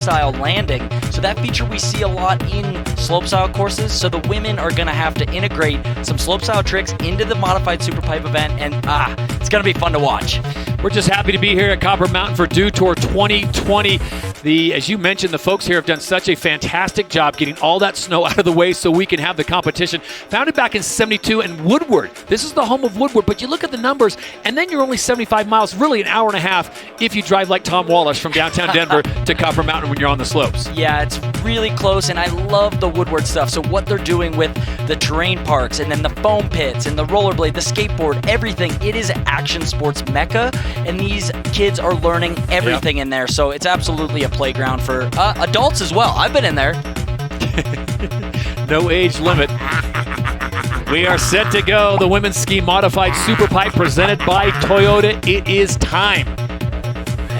style landing. So that feature we see a lot in slopestyle courses. So the women are going to have to integrate some slopestyle tricks into the modified Superpipe event, and it's going to be fun to watch. We're just happy to be here at Copper Mountain for Dew Tour 2020. As you mentioned, the folks here have done such a fantastic job getting all that snow out of the way so we can have the competition. Founded back in '72, and Woodward. This is the home of Woodward, but you look at the numbers, and then you're only 75 miles, really an hour and a half, if you drive like Tom Wallace from downtown Denver to Copper Mountain when you're on the slopes. Yeah, it's really close, and I love the Woodward stuff. So what they're doing with the terrain parks, and then the foam pits, and the rollerblade, the skateboard, everything, it is action sports mecca, and these kids are learning everything in there. So it's absolutely a playground for adults as well. I've been in there. No age limit. We are set to go. The women's ski modified Superpipe presented by Toyota. It is time.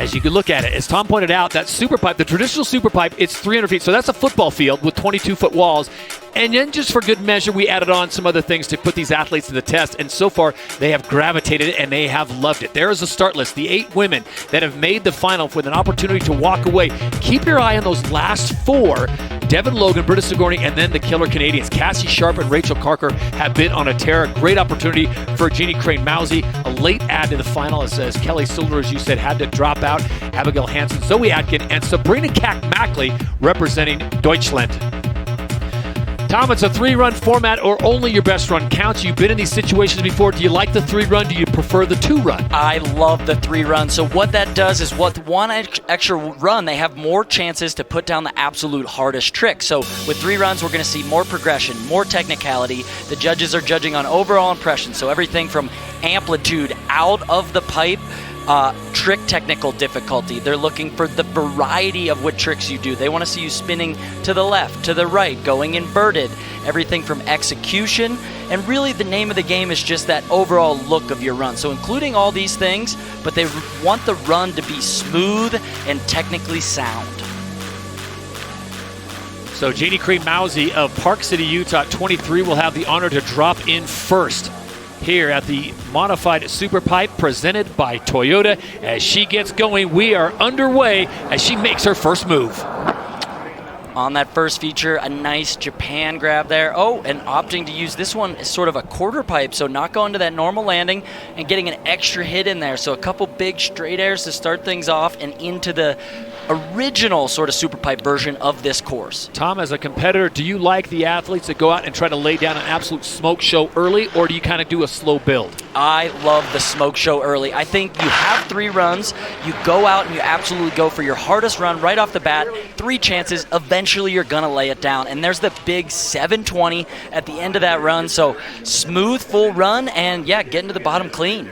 As you can look at it, as Tom pointed out, that Superpipe, the traditional Superpipe, it's 300 feet. So that's a football field with 22-foot walls. And then just for good measure, we added on some other things to put these athletes to the test. And so far, they have gravitated and they have loved it. There is a start list. The 8 women that have made the final with an opportunity to walk away. Keep your eye on those last 4. Devin Logan, Britta Sigourney, and then the killer Canadians. Cassie Sharp and Rachel Carker have been on a tear. Great opportunity for Jeannie Crane-Mousy. A late add to the final, as Kelly Silver, as you said, had to drop out. Abigail Hansen, Zoe Atkin, and Sabrina Kack-Mackley representing Deutschland. Tom, it's a 3-run format, or only your best run counts. You've been in these situations before. Do you like the 3-run? Do you prefer the 2-run? I love the 3-run. So what that does is with one extra run, they have more chances to put down the absolute hardest trick. So with 3 runs, we're going to see more progression, more technicality. The judges are judging on overall impression. So everything from amplitude out of the pipe, trick technical difficulty. They're looking for the variety of what tricks you do. They want to see you spinning to the left, to the right, going inverted, everything from execution. And really the name of the game is just that overall look of your run. So including all these things, but they want the run to be smooth and technically sound. So Jeannie Crane-Mousy of Park City, Utah, 23, will have the honor to drop in first here at the modified Superpipe presented by Toyota. As she gets going, we are underway as she makes her first move. On that first feature, a nice Japan grab there. Oh, and opting to use this one as sort of a quarter pipe, so not going to that normal landing and getting an extra hit in there. So a couple big straight airs to start things off and into the original sort of Superpipe version of this course. Tom, as a competitor, do you like the athletes that go out and try to lay down an absolute smoke show early, or do you kind of do a slow build? I love the smoke show early. I think you have 3 runs, you go out and you absolutely go for your hardest run right off the bat, 3 chances, eventually you're going to lay it down. And there's the big 720 at the end of that run, so smooth full run and getting to the bottom clean.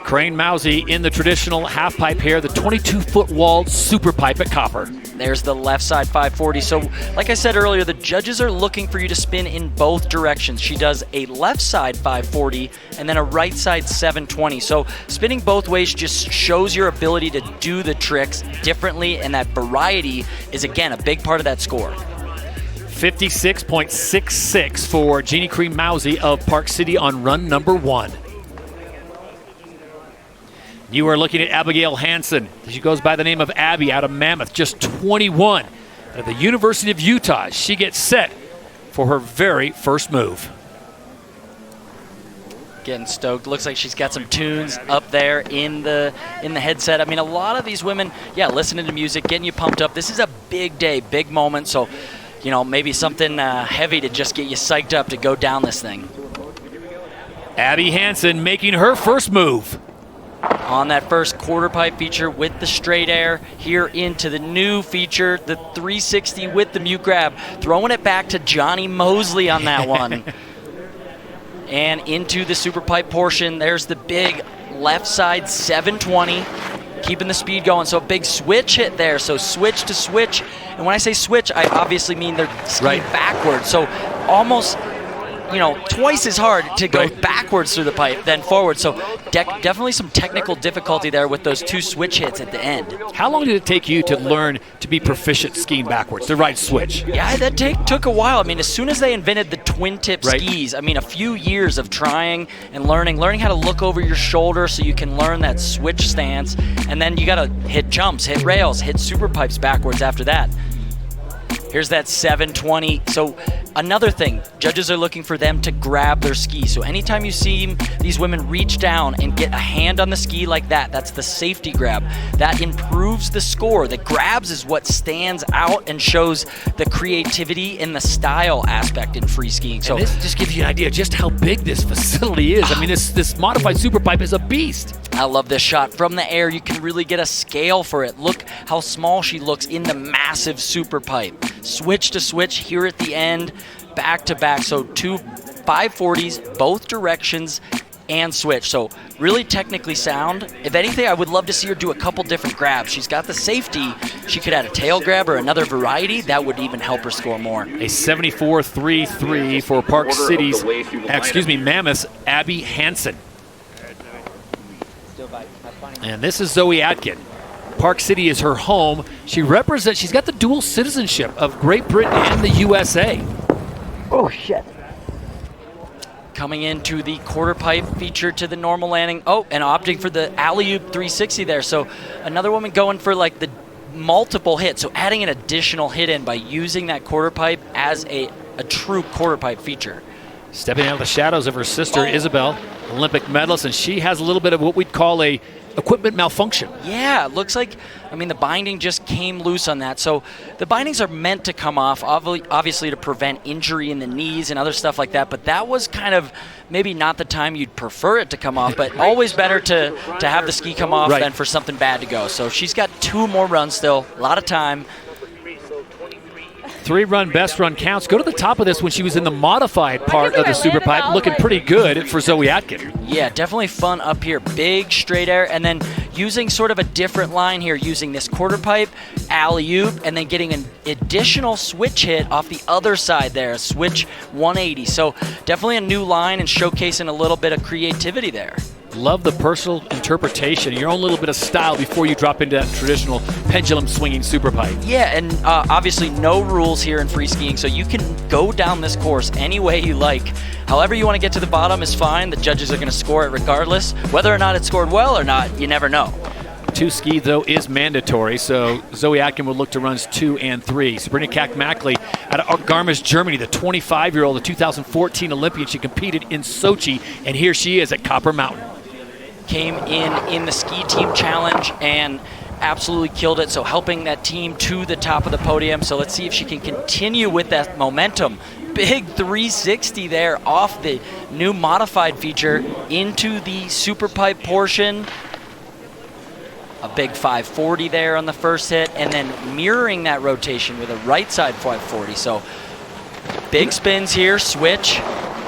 Crane-Mousy in the traditional half pipe here, the 22-foot walled Superpipe at Copper. There's the left side 540. So like I said earlier, the judges are looking for you to spin in both directions. She does a left side 540 and then a right side 720. So spinning both ways just shows your ability to do the tricks differently, and that variety is, again, a big part of that score. 56.66 for Jeannie Crane-Mousy of Park City on run number 1. You are looking at Abigail Hansen. She goes by the name of Abby out of Mammoth, just 21. At the University of Utah, she gets set for her very first move. Getting stoked. Looks like she's got some tunes up there in the headset. I mean, a lot of these women, listening to music, getting you pumped up. This is a big day, big moment. So, maybe something heavy to just get you psyched up to go down this thing. Abby Hansen making her first move. On that first quarter pipe feature with the straight air, here into the new feature, the 360 with the mute grab, throwing it back to Johnny Mosley on that one. And into the Superpipe portion, there's the big left side 720, keeping the speed going. So a big switch hit there, so switch to switch. And when I say switch, I obviously mean they're skiing backwards. So almost twice as hard to go backwards through the pipe than forward. So definitely some technical difficulty there with those 2 switch hits at the end. How long did it take you to learn to be proficient skiing backwards, the right switch? Yeah, that took a while. I mean, as soon as they invented the twin-tip skis, I mean, a few years of trying and learning how to look over your shoulder so you can learn that switch stance, and then you got to hit jumps, hit rails, hit super pipes backwards after that. Here's that 720. So another thing, judges are looking for them to grab their ski. So anytime you see these women reach down and get a hand on the ski like that, that's the safety grab. That improves the score. The grabs is what stands out and shows the creativity and the style aspect in free skiing. So and this just gives you an idea of just how big this facility is. I mean, this modified super pipe is a beast. I love this shot. From the air, you can really get a scale for it. Look how small she looks in the massive super pipe. Switch to switch here at the end, back to back. So 2 540s, both directions, and switch. So really technically sound. If anything, I would love to see her do a couple different grabs. She's got the safety. She could add a tail grab or another variety. That would even help her score more. A 74.33 for Park City's, Mammoth's Abby Hansen. And this is Zoe Atkin. Park City is her home. She's got the dual citizenship of Great Britain and the USA. Oh, shit. Coming into the quarter pipe feature to the normal landing. Oh, and opting for the alley-oop 360 there. So another woman going for like the multiple hits. So adding an additional hit in by using that quarter pipe as a true quarter pipe feature. Stepping out of the shadows of her sister, Isabel, Olympic medalist, and she has a little bit of what we'd call a equipment malfunction. Yeah, it looks like, the binding just came loose on that. So the bindings are meant to come off, obviously to prevent injury in the knees and other stuff like that, but that was kind of maybe not the time you'd prefer it to come off, but always better to have the ski come off than for something bad to go. So she's got 2 more runs still, a lot of time. 3-run best run counts. Go to the top of this when she was in the modified part of the super pipe, looking pretty good for Zoe Atkin. Yeah, definitely fun up here. Big straight air, and then using sort of a different line here, using this quarter pipe, alley-oop, and then getting an additional switch hit off the other side there, a switch 180. So definitely a new line and showcasing a little bit of creativity there. Love the personal interpretation, your own little bit of style before you drop into that traditional pendulum swinging super pipe. Yeah, and obviously no rules here in free skiing, so you can go down this course any way you like. However you want to get to the bottom is fine. The judges are going to score it regardless. Whether or not it scored well or not, you never know. 2 ski, though, is mandatory, so Zoe Atkin will look to runs 2 and 3. Sabrina Kakmakli out of Garmisch, Germany, the 25-year-old, the 2014 Olympian. She competed in Sochi, and here she is at Copper Mountain. Came in the ski team challenge and absolutely killed it. So helping that team to the top of the podium. So let's see if she can continue with that momentum. Big 360 there off the new modified feature into the super pipe portion. A big 540 there on the first hit, and then mirroring that rotation with a right side 540. So big spins here, switch.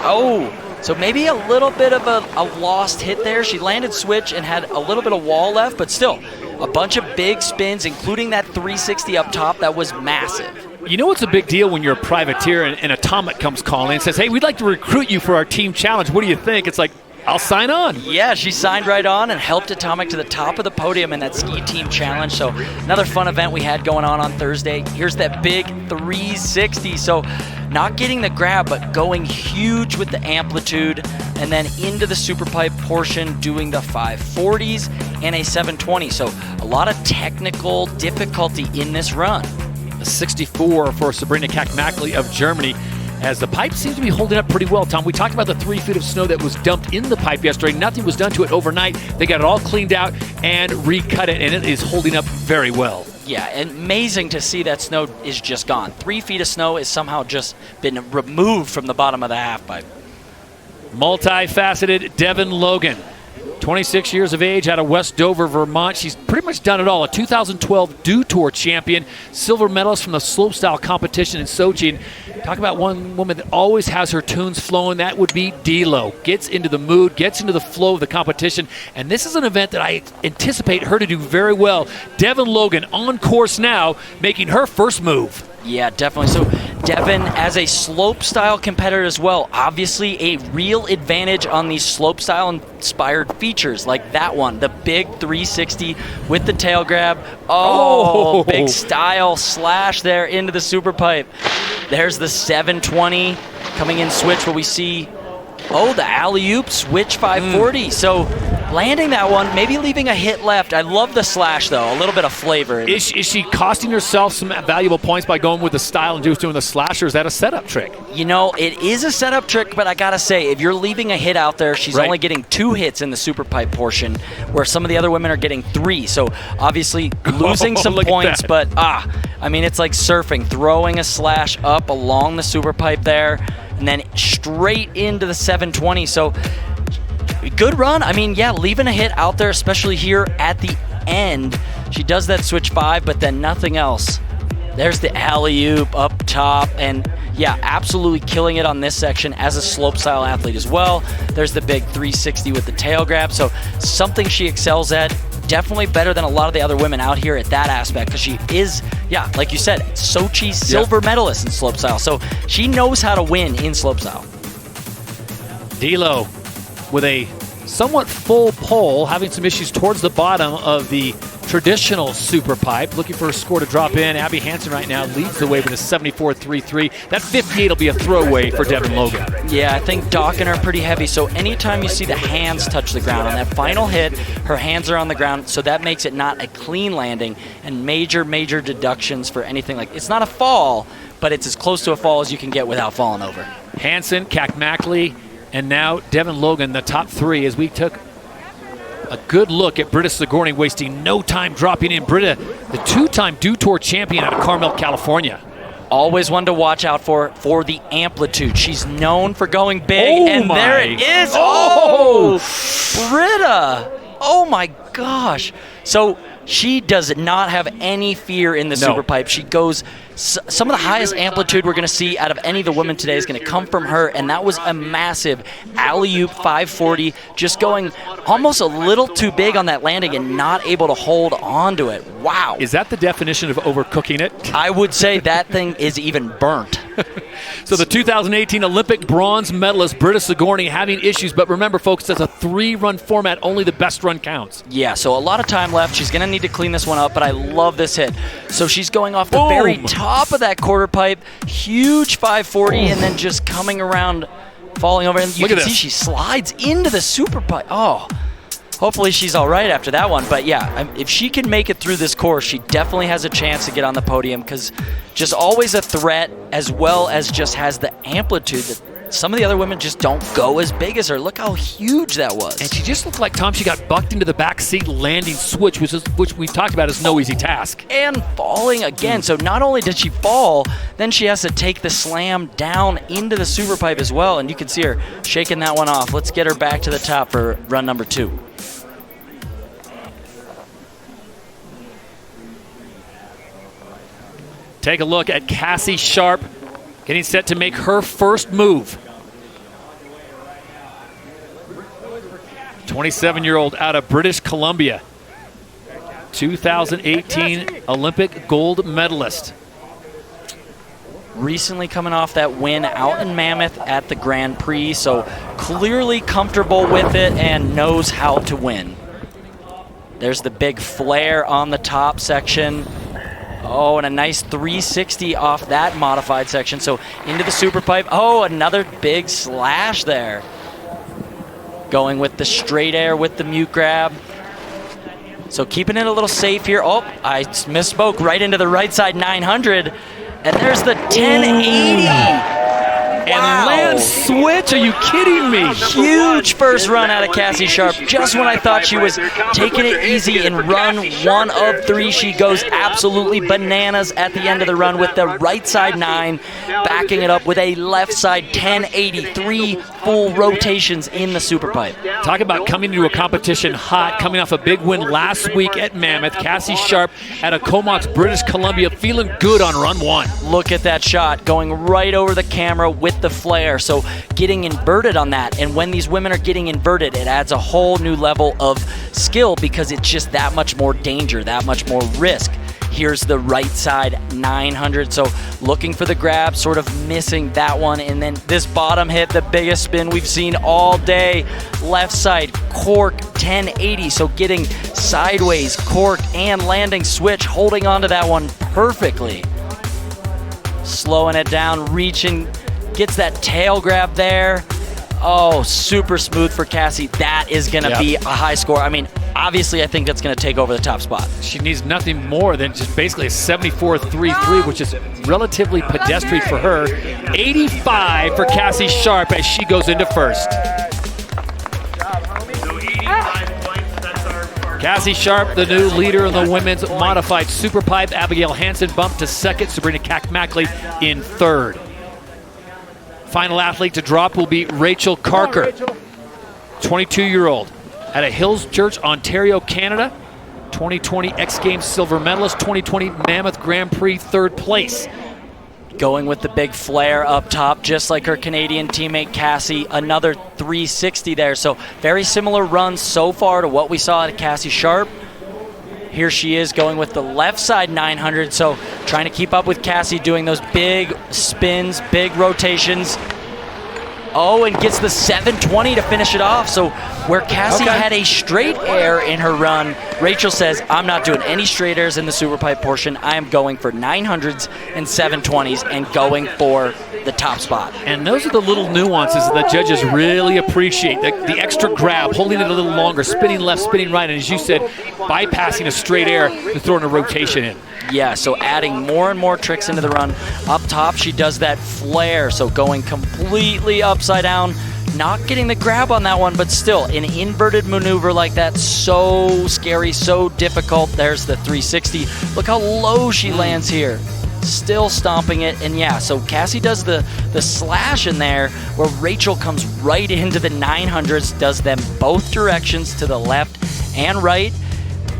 Oh, so maybe a little bit of a lost hit there. She landed switch and had a little bit of wall left, but still a bunch of big spins, including that 360 up top. That was massive. You know what's a big deal when you're a privateer and Atomic comes calling and says, hey, we'd like to recruit you for our team challenge. What do you think? It's like, I'll sign on. Yeah, she signed right on and helped Atomic to the top of the podium in that ski team challenge. So another fun event we had going on Thursday. Here's that big 360. So not getting the grab, but going huge with the amplitude, and then into the super pipe portion doing the 540s and a 720. So a lot of technical difficulty in this run. A 64 for Sabrina Kakmakli of Germany, as the pipe seems to be holding up pretty well. Tom, we talked about the 3 feet of snow that was dumped in the pipe yesterday. Nothing was done to it overnight. They got it all cleaned out and recut it, and it is holding up very well. Yeah, and amazing to see that snow is just gone. 3 feet of snow is somehow just been removed from the bottom of the half pipe. Multifaceted Devin Logan, 26 years of age, out of West Dover, Vermont. She's pretty much done it all. A 2012 Dew Tour champion, silver medalist from the slopestyle competition in Sochi. And talk about one woman that always has her tunes flowing. That would be D-Lo. Gets into the mood, gets into the flow of the competition. And this is an event that I anticipate her to do very well. Devin Logan on course now, making her first move. Yeah, definitely. So Devin, as a slope style competitor as well, obviously a real advantage on these slope style inspired features like that one, the big 360 with the tail grab. Oh, big style slash there into the super pipe. There's the 720 coming in switch where we see, the alley-oop switch 540. So landing that one, maybe leaving a hit left. I love the slash, though. A little bit of flavor. Is she costing herself some valuable points by going with the style and just doing the slash, or is that a setup trick? You know, it is a setup trick, but I got to say, if you're leaving a hit out there, she's only getting 2 hits in the super pipe portion, where some of the other women are getting 3. So obviously losing some points, but I mean, it's like surfing, throwing a slash up along the super pipe there, and then straight into the 720. So good run. I mean, yeah, leaving a hit out there, especially here at the end. She does that switch 5, but then nothing else. There's the alley-oop up top, and yeah, absolutely killing it on this section as a slope-style athlete as well. There's the big 360 with the tail grab, so something she excels at. Definitely better than a lot of the other women out here at that aspect, because she is, like you said, Sochi silver medalist in slopestyle, so she knows how to win in slopestyle. D'Lo with a somewhat full pole, having some issues towards the bottom of the traditional super pipe. Looking for a score to drop in. Abby Hansen right now leads the way with a 74.33. That 58 will be a throwaway for Devin Logan. Yeah, I think docking her pretty heavy, so anytime you see the hands touch the ground on that final hit, her hands are on the ground, so that makes it not a clean landing, and major deductions for anything like, it's not a fall, but it's as close to a fall as you can get without falling over. Hansen, Kakmakli, and now Devin Logan, the top 3, as we took a good look at Britta Sigourney, wasting no time dropping in. Britta, the 2-time Dew Tour champion out of Carmel, California. Always one to watch out for the amplitude. She's known for going big, there it is. Britta. Oh my gosh. So she does not have any fear in the super pipe. She goes, some of the highest amplitude we're going to see out of any of the women today is going to come from her, and that was a massive alley-oop 540, just going almost a little too big on that landing and not able to hold on to it. Wow. Is that the definition of overcooking it? I would say that thing is even burnt. So the 2018 Olympic bronze medalist Britta Sigourney having issues, but remember, folks, that's a 3-run format. Only the best run counts. Yeah, so a lot of time left. She's going to need to clean this one up, but I love this hit. So she's going off the very top of that quarter pipe, huge 540, and then just coming around, falling over. And you can see she slides into the super pipe. Hopefully she's all right after that one. But yeah, if she can make it through this course, she definitely has a chance to get on the podium, because just always a threat, as well as just has the amplitude that some of the other women just don't go as big as her. Look how huge that was. And she just looked like, Tom, she got bucked into the back seat landing switch, which we talked about is no easy task. And falling again. So not only did she fall, then she has to take the slam down into the super pipe as well. And you can see her shaking that one off. Let's get her back to the top for run number 2. Take a look at Cassie Sharp getting set to make her first move. 27-year-old out of British Columbia. 2018 Olympic gold medalist. Recently coming off that win out in Mammoth at the Grand Prix, so clearly comfortable with it and knows how to win. There's the big flare on the top section. And a nice 360 off that modified section. So into the super pipe. Another big slash there. Going with the straight air with the mute grab. So keeping it a little safe here. I misspoke. Right into the right side 900. And there's the 1080. And land switch? Are you kidding me? Huge first run out of Cassie Sharp. Just when I thought she was taking it easy in run 1 of 3, she goes absolutely bananas at the end of the run with the right side 9, backing it up with a left side 1080. 3 full rotations in the super pipe. Talk about coming into a competition hot, coming off a big win last week at Mammoth. Cassie Sharp out of Comox, British Columbia, feeling good on run 1. Look at that shot, going right over the camera with the flare, so getting inverted on that. And when these women are getting inverted, it adds a whole new level of skill, because it's just that much more danger, that much more risk. Here's the right side 900. So looking for the grab, sort of missing that one. And then this bottom hit, the biggest spin we've seen all day. Left side, cork 1080. So getting sideways, cork, and landing switch, holding onto that one perfectly. Slowing it down, reaching, gets that tail grab there. Oh, super smooth for Cassie. That is going to be a high score. I mean, obviously, I think that's going to take over the top spot. She needs nothing more than just basically a 74.33, which is relatively pedestrian for her. 85 for Cassie Sharp as she goes into first. Cassie Sharp, the new leader in the women's modified Superpipe. Abigail Hansen bumped to second. Sabrina Kakmackley in third. Final athlete to drop will be Rachel Carker, 22-year-old, out of Hills Church, Ontario, Canada. 2020 X Games silver medalist, 2020 Mammoth Grand Prix third place. Going with the big flare up top, just like her Canadian teammate Cassie. Another 360 there. So very similar runs so far to what we saw at Cassie Sharp. Here she is going with the left side 900. So trying to keep up with Cassie, doing those big spins, big rotations. Oh, and gets the 720 to finish it off. So where Cassie had a straight air in her run, Rachel says, I'm not doing any straight airs in the Superpipe portion. I am going for 900s and 720s and going for the top spot. And those are the little nuances that the judges really appreciate. The extra grab, holding it a little longer, spinning left, spinning right, and as you said, bypassing a straight air to throw in a rotation in. Yeah, so adding more and more tricks into the run. Up top, she does that flare, so going completely upside down. Not getting the grab on that one, but still, an inverted maneuver like that, so scary, so difficult. There's the 360. Look how low she lands here. Still stomping it, and yeah, so Cassie does the slash in there, where Rachel comes right into the 900s, does them both directions to the left and right.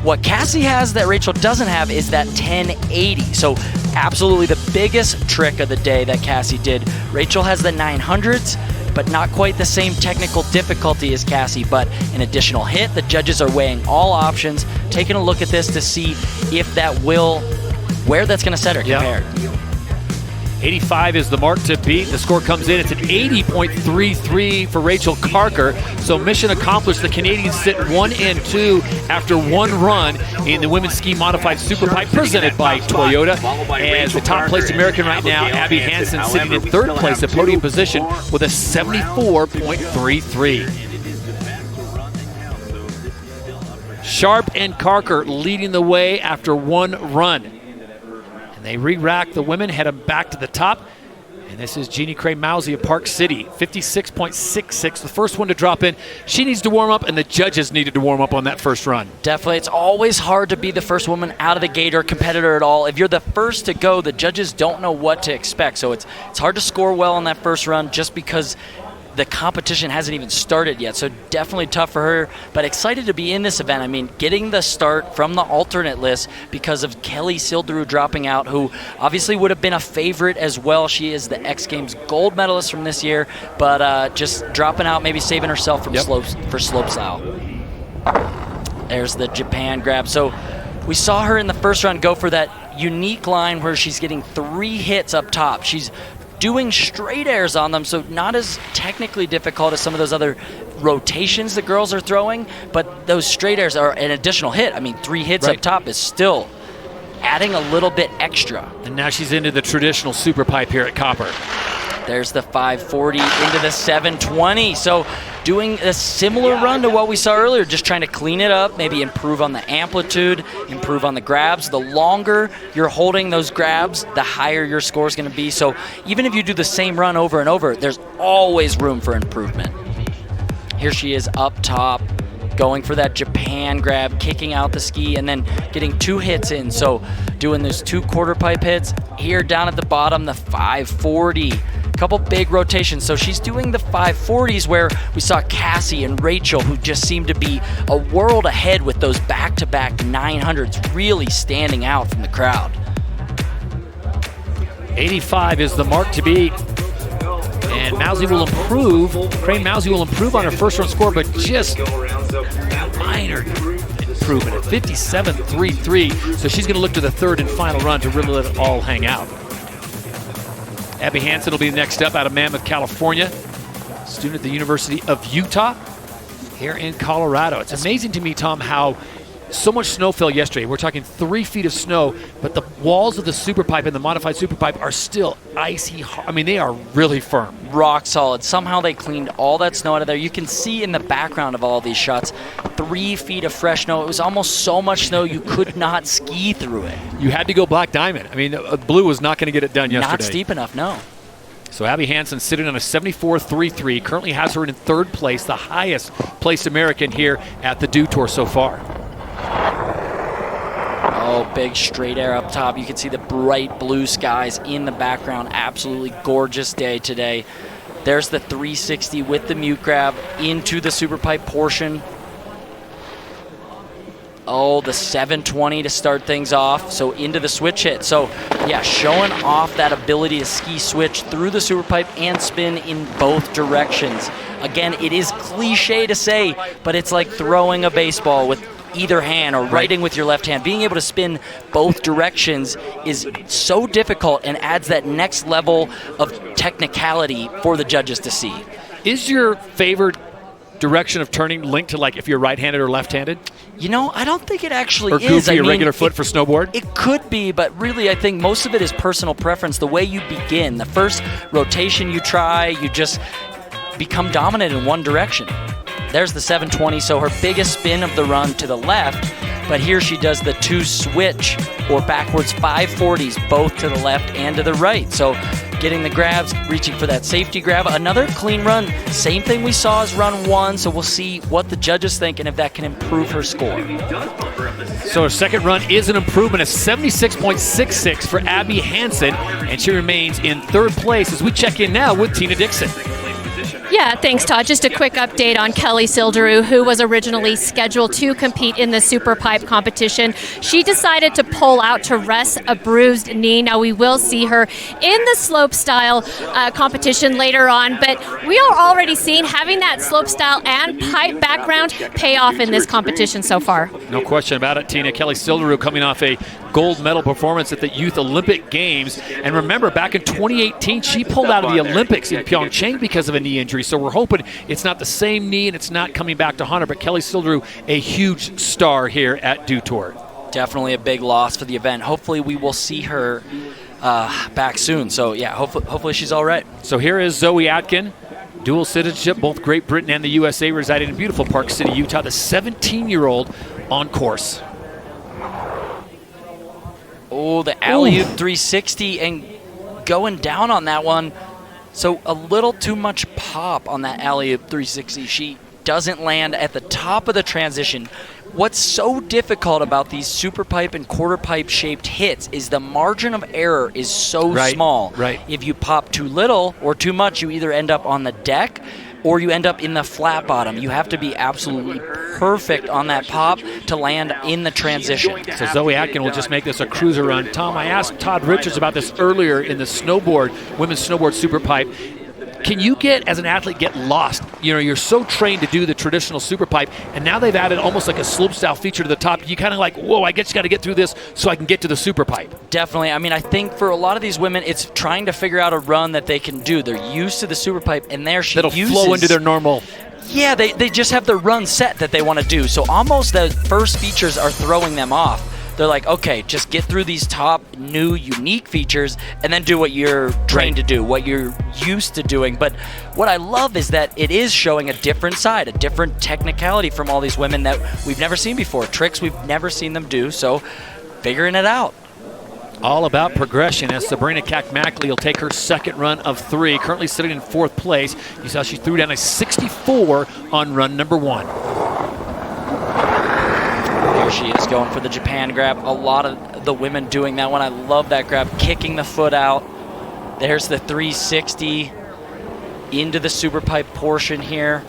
What Cassie has that Rachel doesn't have is that 1080. So absolutely the biggest trick of the day that Cassie did. Rachel has the 900s, but not quite the same technical difficulty as Cassie, but an additional hit. The judges are weighing all options, taking a look at this to see if that will, where that's going to set her compared. 85 is the mark to beat. The score comes in. It's an 80.33 for Rachel Carker. So mission accomplished. The Canadians sit 1 and 2 after one run in the women's ski modified Superpipe presented by Toyota. As the top placed American right now, Abby Hansen sitting in third place at podium position with a 74.33. Sharp and Carker leading the way after one run. And they re-rack the women, head them back to the top. And this is Jeannie Cray-Mousy of Park City, 56.66, the first one to drop in. She needs to warm up, and the judges needed to warm up on that first run. Definitely. It's always hard to be the first woman out of the gate or competitor at all. If you're the first to go, the judges don't know what to expect. So it's hard to score well on that first run just because the competition hasn't even started yet, so definitely tough for her, but excited to be in this event. I mean, getting the start from the alternate list because of Kelly Silderu dropping out, who obviously would have been a favorite as well. She is the X Games gold medalist from this year, but just dropping out, maybe saving herself from slopestyle. There's the Japan grab. So we saw her in the first round go for that unique line where she's getting 3 hits up top. She's doing straight airs on them, so not as technically difficult as some of those other rotations the girls are throwing, but those straight airs are an additional hit. I mean, 3 hits up top is still adding a little bit extra. And now she's into the traditional Superpipe here at Copper. There's the 540 into the 720. So doing a similar run to what we saw earlier, just trying to clean it up, maybe improve on the amplitude, improve on the grabs. The longer you're holding those grabs, the higher your score is going to be. So even if you do the same run over and over, there's always room for improvement. Here she is up top, going for that Japan grab, kicking out the ski, and then getting 2 hits in. So doing those 2 quarter pipe hits. Here down at the bottom, the 540. Couple big rotations. So she's doing the 540s where we saw Cassie and Rachel, who just seemed to be a world ahead with those back-to-back 900s, really standing out from the crowd. 85 is the mark to beat. And Mousy will improve. Cray-Mousy will improve on her first run score, but just a minor improvement at 57.33. So she's going to look to the third and final run to really let it all hang out. Abby Hansen will be next up out of Mammoth, California. Student at the University of Utah here in Colorado. It's amazing to me, Tom, how so much snow fell yesterday. We're talking 3 feet of snow, but the walls of the Superpipe and the modified Superpipe are still icy hard. I mean, they are really firm. Rock solid. Somehow they cleaned all that snow out of there. You can see in the background of all these shots, 3 feet of fresh snow. It was almost so much snow you could not ski through it. You had to go black diamond. I mean, blue was not going to get it done yesterday. Not steep enough, no. So Abby Hansen sitting on a 74.33, currently has her in third place, the highest placed American here at the Dew Tour so far. Oh, big straight air up top. You can see the bright blue skies in the background. Absolutely gorgeous day today. There's the 360 with the mute grab into the Superpipe portion. Oh, the 720 to start things off. So into the switch hit. So yeah, showing off that ability to ski switch through the Superpipe and spin in both directions. Again, it is cliche to say, but it's like throwing a baseball with either hand or writing with your left hand. Being able to spin both directions is so difficult and adds that next level of technicality for the judges to see. Is your favorite direction of turning linked to, like, if you're right-handed or left-handed? You know, I don't think it actually is. Or goofy, a regular foot for snowboard? It could be, but really I think most of it is personal preference. The way you begin, the first rotation you try, you just become dominant in one direction. There's the 720, so her biggest spin of the run to the left, but here she does the 2 switch or backwards 540s, both to the left and to the right. So getting the grabs, reaching for that safety grab. Another clean run, same thing we saw as run 1, so we'll see what the judges think and if that can improve her score. So her second run is an improvement of 76.66 for Abby Hansen, and she remains in third place as we check in now with Tina Dixon. Yeah, thanks, Todd. Just a quick update on Kelly Silderu, who was originally scheduled to compete in the Superpipe competition. She decided to pull out to rest a bruised knee. Now, we will see her in the slopestyle competition later on, but we are already seeing having that slopestyle and pipe background pay off in this competition so far. No question about it, Tina. Kelly Silderu coming off a gold medal performance at the Youth Olympic Games. And remember, back in 2018, she pulled out of the Olympics in Pyeongchang because of a knee injury. So we're hoping it's not the same knee and it's not coming back to haunt her. But Kelly Silderu, a huge star here at Dew Tour. Definitely a big loss for the event. Hopefully we will see her back soon. So yeah, hopefully she's all right. So here is Zoe Atkin. Dual citizenship, both Great Britain and the USA, residing in beautiful Park City, Utah. The 17-year-old on course. Oh, the alley-oop 360 and going down on that one. So a little too much pop on that alley-oop 360. She doesn't land at the top of the transition. What's so difficult about these Superpipe and quarterpipe shaped hits is the margin of error is so small. Right. If you pop too little or too much, you either end up on the deck or you end up in the flat bottom. You have to be absolutely perfect on that pop to land in the transition. So Zoe Atkin will just make this a cruiser run. Tom, I asked Todd Richards about this earlier in the women's snowboard Superpipe. Can you as an athlete, get lost? You know, you're so trained to do the traditional Superpipe, and now they've added almost like a slopestyle feature to the top. You kind of like, whoa, I guess you got to get through this so I can get to the Superpipe. Definitely. I mean, I think for a lot of these women, it's trying to figure out a run that they can do. They're used to the Superpipe, and there she That'll flow into their normal. Yeah, they just have the run set that they want to do. So almost the first features are throwing them off. They're like, okay, just get through these top, new, unique features and then do what you're trained to do, what you're used to doing. But what I love is that it is showing a different side, a different technicality from all these women that we've never seen before, tricks we've never seen them do, so figuring it out. All about progression as Sabrina Kakmackley will take her second run of 3, currently sitting in 4th place. You saw she threw down a 64 on run number 1. There she is going for the Japan grab. A lot of the women doing that one. I love that grab, kicking the foot out. There's the 360 into the Superpipe portion here.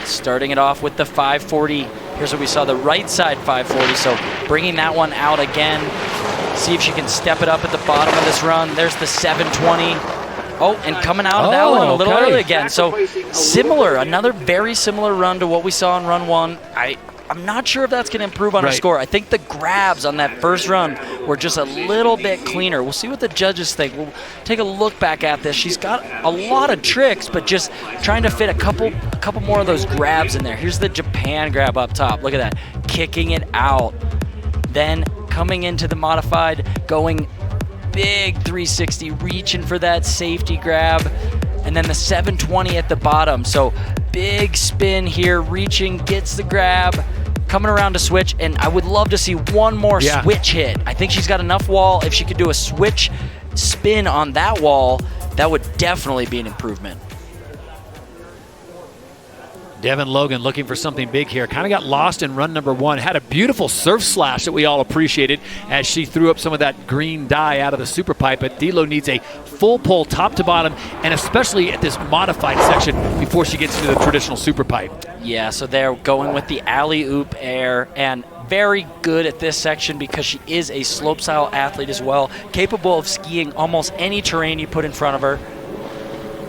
Starting it off with the 540. Here's what we saw, the right side 540. So bringing that one out again. See if she can step it up at the bottom of this run. There's the 720. Oh, and coming out of that one a little okay. early again. So similar, another very similar run to what we saw in run 1. I'm not sure if that's going to improve on her score. I think the grabs on that first run were just a little bit cleaner. We'll see what the judges think. We'll take a look back at this. She's got a lot of tricks, but just trying to fit a couple more of those grabs in there. Here's the Japan grab up top. Look at that, kicking it out. Then coming into the modified, going big 360, reaching for that safety grab, and then the 720 at the bottom. So big spin here, reaching, gets the grab, coming around to switch, and I would love to see one more switch hit. I think she's got enough wall. If she could do a switch spin on that wall, that would definitely be an improvement. Devin Logan looking for something big here. Kind of got lost in run number 1. Had a beautiful surf slash that we all appreciated as she threw up some of that green dye out of the super pipe. But D'Lo needs a full pull top to bottom, and especially at this modified section before she gets into the traditional super pipe. Yeah, so they're going with the alley-oop air, and very good at this section because she is a slopestyle athlete as well, capable of skiing almost any terrain you put in front of her.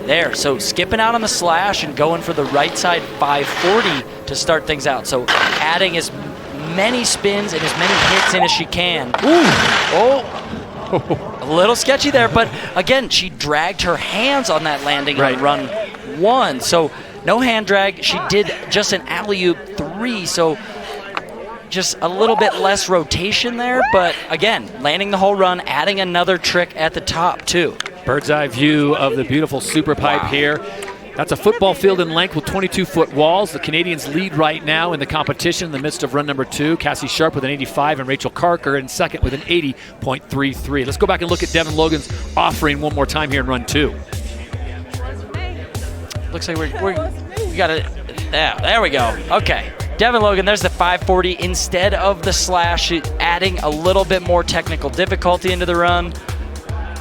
There, so skipping out on the slash and going for the right side 540 to start things out. So adding as many spins and as many hits in as she can. Ooh, oh, a little sketchy there, but again, she dragged her hands on that landing on run 1. So no hand drag. She did just an alley-oop 3, so just a little bit less rotation there, but again, landing the whole run, adding another trick at the top too. Bird's eye view of the beautiful super pipe here. That's a football field in length with 22-foot walls. The Canadians lead right now in the competition in the midst of run number 2. Cassie Sharp with an 85 and Rachel Carker in second with an 80.33. Let's go back and look at Devin Logan's offering one more time here in run 2. Looks like we got it. Yeah, there we go. Okay. Devin Logan, there's the 540 instead of the slash, adding a little bit more technical difficulty into the run.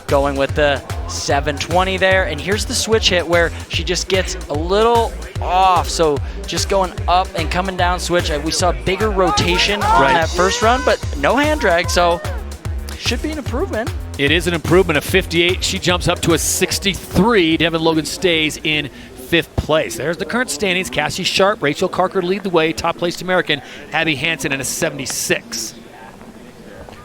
Going with the 720 there, and here's the switch hit where she just gets a little off, so just going up and coming down switch. We saw bigger rotation on that first run, but no hand drag, so should be an improvement. It is an improvement of 58. She jumps up to a 63. Devin Logan stays in 5th place. There's the current standings. Cassie Sharp, Rachel Carker lead the way. Top placed American, Abby Hansen in a 76.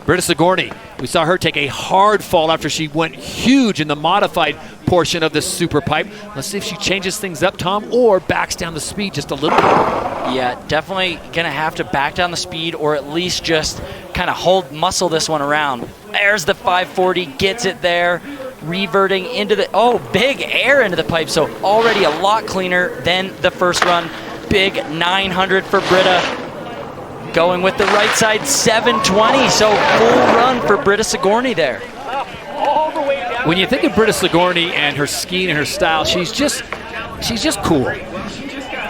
Britta Sigourney, we saw her take a hard fall after she went huge in the modified portion of the super pipe. Let's see if she changes things up, Tom, or backs down the speed just a little bit. Yeah, definitely going to have to back down the speed or at least just kind of muscle this one around. There's the 540, gets it there, reverting into the, big air into the pipe. So already a lot cleaner than the first run. Big 900 for Britta. Going with the right side 720, so full run for Britta Sigourney there. When you think of Britta Sigourney and her skiing and her style, she's just cool.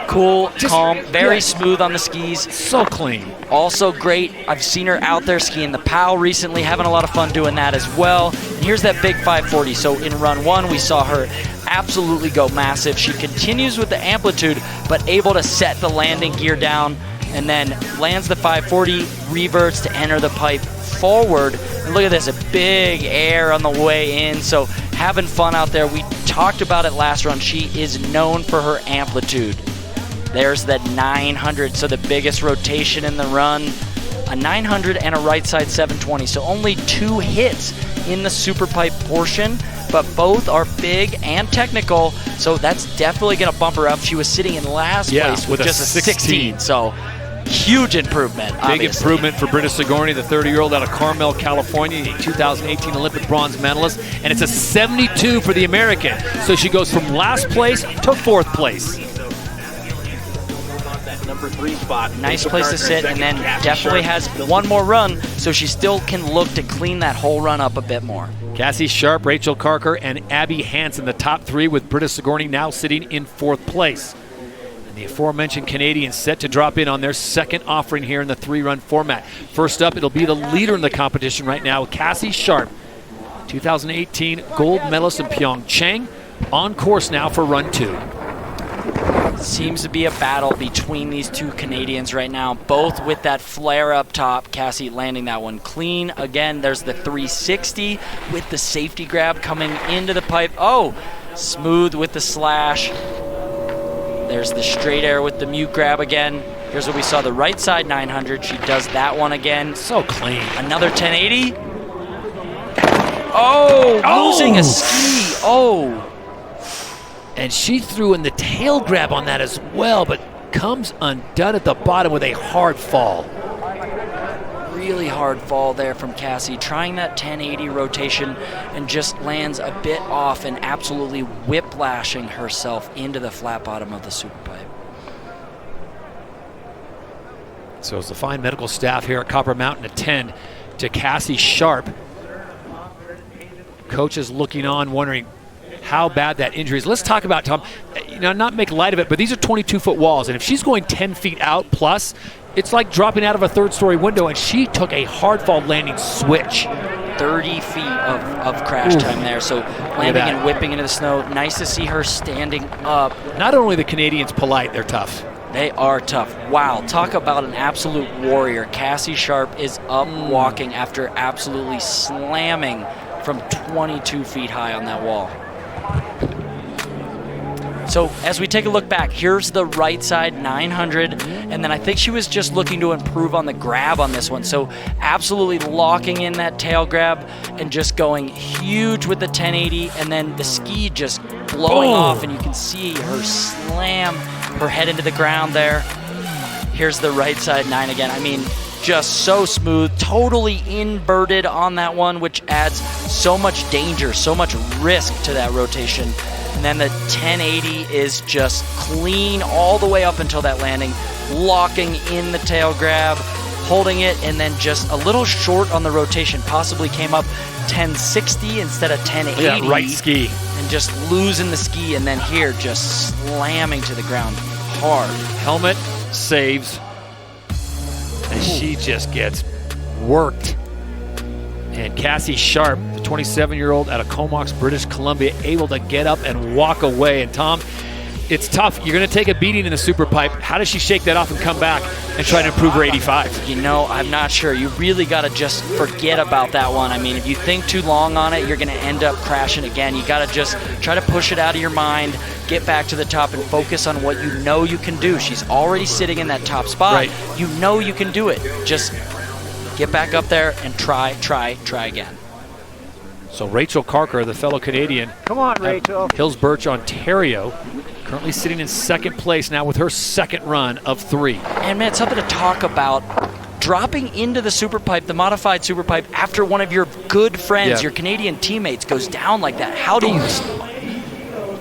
Cool, calm, very smooth on the skis. So clean. Also great, I've seen her out there skiing the POW recently, having a lot of fun doing that as well. And here's that big 540, so in run 1 we saw her absolutely go massive. She continues with the amplitude, but able to set the landing gear down, and then lands the 540, reverts to enter the pipe forward. And look at this, a big air on the way in. So having fun out there. We talked about it last run. She is known for her amplitude. There's that 900, so the biggest rotation in the run. A 900 and a right side 720. So only 2 hits in the super pipe portion, but both are big and technical. So that's definitely going to bump her up. She was sitting in last place with just a 16. So huge improvement. Big improvement for Britta Sigourney, the 30-year-old out of Carmel, California, a 2018 Olympic bronze medalist, and it's a 72 for the American. So she goes from last place to 4th place. Number 3 spot. Nice place to sit, and then definitely has one more run, so she still can look to clean that whole run up a bit more. Cassie Sharp, Rachel Carker, and Abby Hansen, the top 3, with Britta Sigourney now sitting in 4th place. The aforementioned Canadians set to drop in on their second offering here in the 3-run format. First up, it'll be the leader in the competition right now, Cassie Sharp, 2018 gold medalist in Pyeongchang, on course now for run 2. Seems to be a battle between these two Canadians right now, both with that flare up top. Cassie landing that one clean. Again, there's the 360 with the safety grab coming into the pipe. Oh, Smooth with the slash. There's the straight air with the mute grab again. Here's what we saw, the right side 900. She does that one again. So clean. Another 1080. Oh, losing a ski. Oh. And she threw in the tail grab on that as well, but comes undone at the bottom with a hard fall. Really hard fall there from Cassie, trying that 1080 rotation and just lands a bit off and absolutely whiplashing herself into the flat bottom of the Superpipe. So as the fine medical staff here at Copper Mountain attend to Cassie Sharp, coach is looking on, wondering how bad that injury is. Let's talk about, Tom, not make light of it, but these are 22-foot walls, and if she's going 10 feet out plus, it's like dropping out of a third-story window, and she took a hard fall landing switch. 30 feet of crash time there, so landing and whipping into the snow. Nice to see her standing up. Not only the Canadians polite, they're tough. They are tough. Wow, talk about an absolute warrior. Cassie Sharp is up walking after absolutely slamming from 22 feet high on that wall. So as we take a look back, here's the right side 900, and then I think she was just looking to improve on the grab on this one. So absolutely locking in that tail grab and just going huge with the 1080, and then the ski just blowing off, and you can see her slam her head into the ground there. Here's the right side 9 again. I mean, just so smooth, totally inverted on that one, which adds so much danger, so much risk to that rotation. And then the 1080 is just clean all the way up until that landing, locking in the tail grab, holding it, and then just a little short on the rotation, possibly came up 1060 instead of 1080. Yeah, right ski. And just losing the ski, and then here just slamming to the ground hard. Helmet saves, and she just gets worked. And Cassie Sharp, the 27-year-old out of Comox, British Columbia, able to get up and walk away. And Tom, it's tough. You're going to take a beating in the Superpipe. How does she shake that off and come back and try to improve her 85? You know, I'm not sure. You really got to just forget about that one. I mean, if you think too long on it, you're going to end up crashing again. You got to just try to push it out of your mind, get back to the top, and focus on what you know you can do. She's already sitting in that top spot. Right. You know you can do it. Just get back up there and try again. So Rachel Carker, the fellow Canadian, Come on, Rachel. Hillsborough, Ontario, currently sitting in second place now with her second run of 3. And man, it's something to talk about. Dropping into the Superpipe, the modified Superpipe, after one of your good friends, your Canadian teammates, goes down like that. How do you...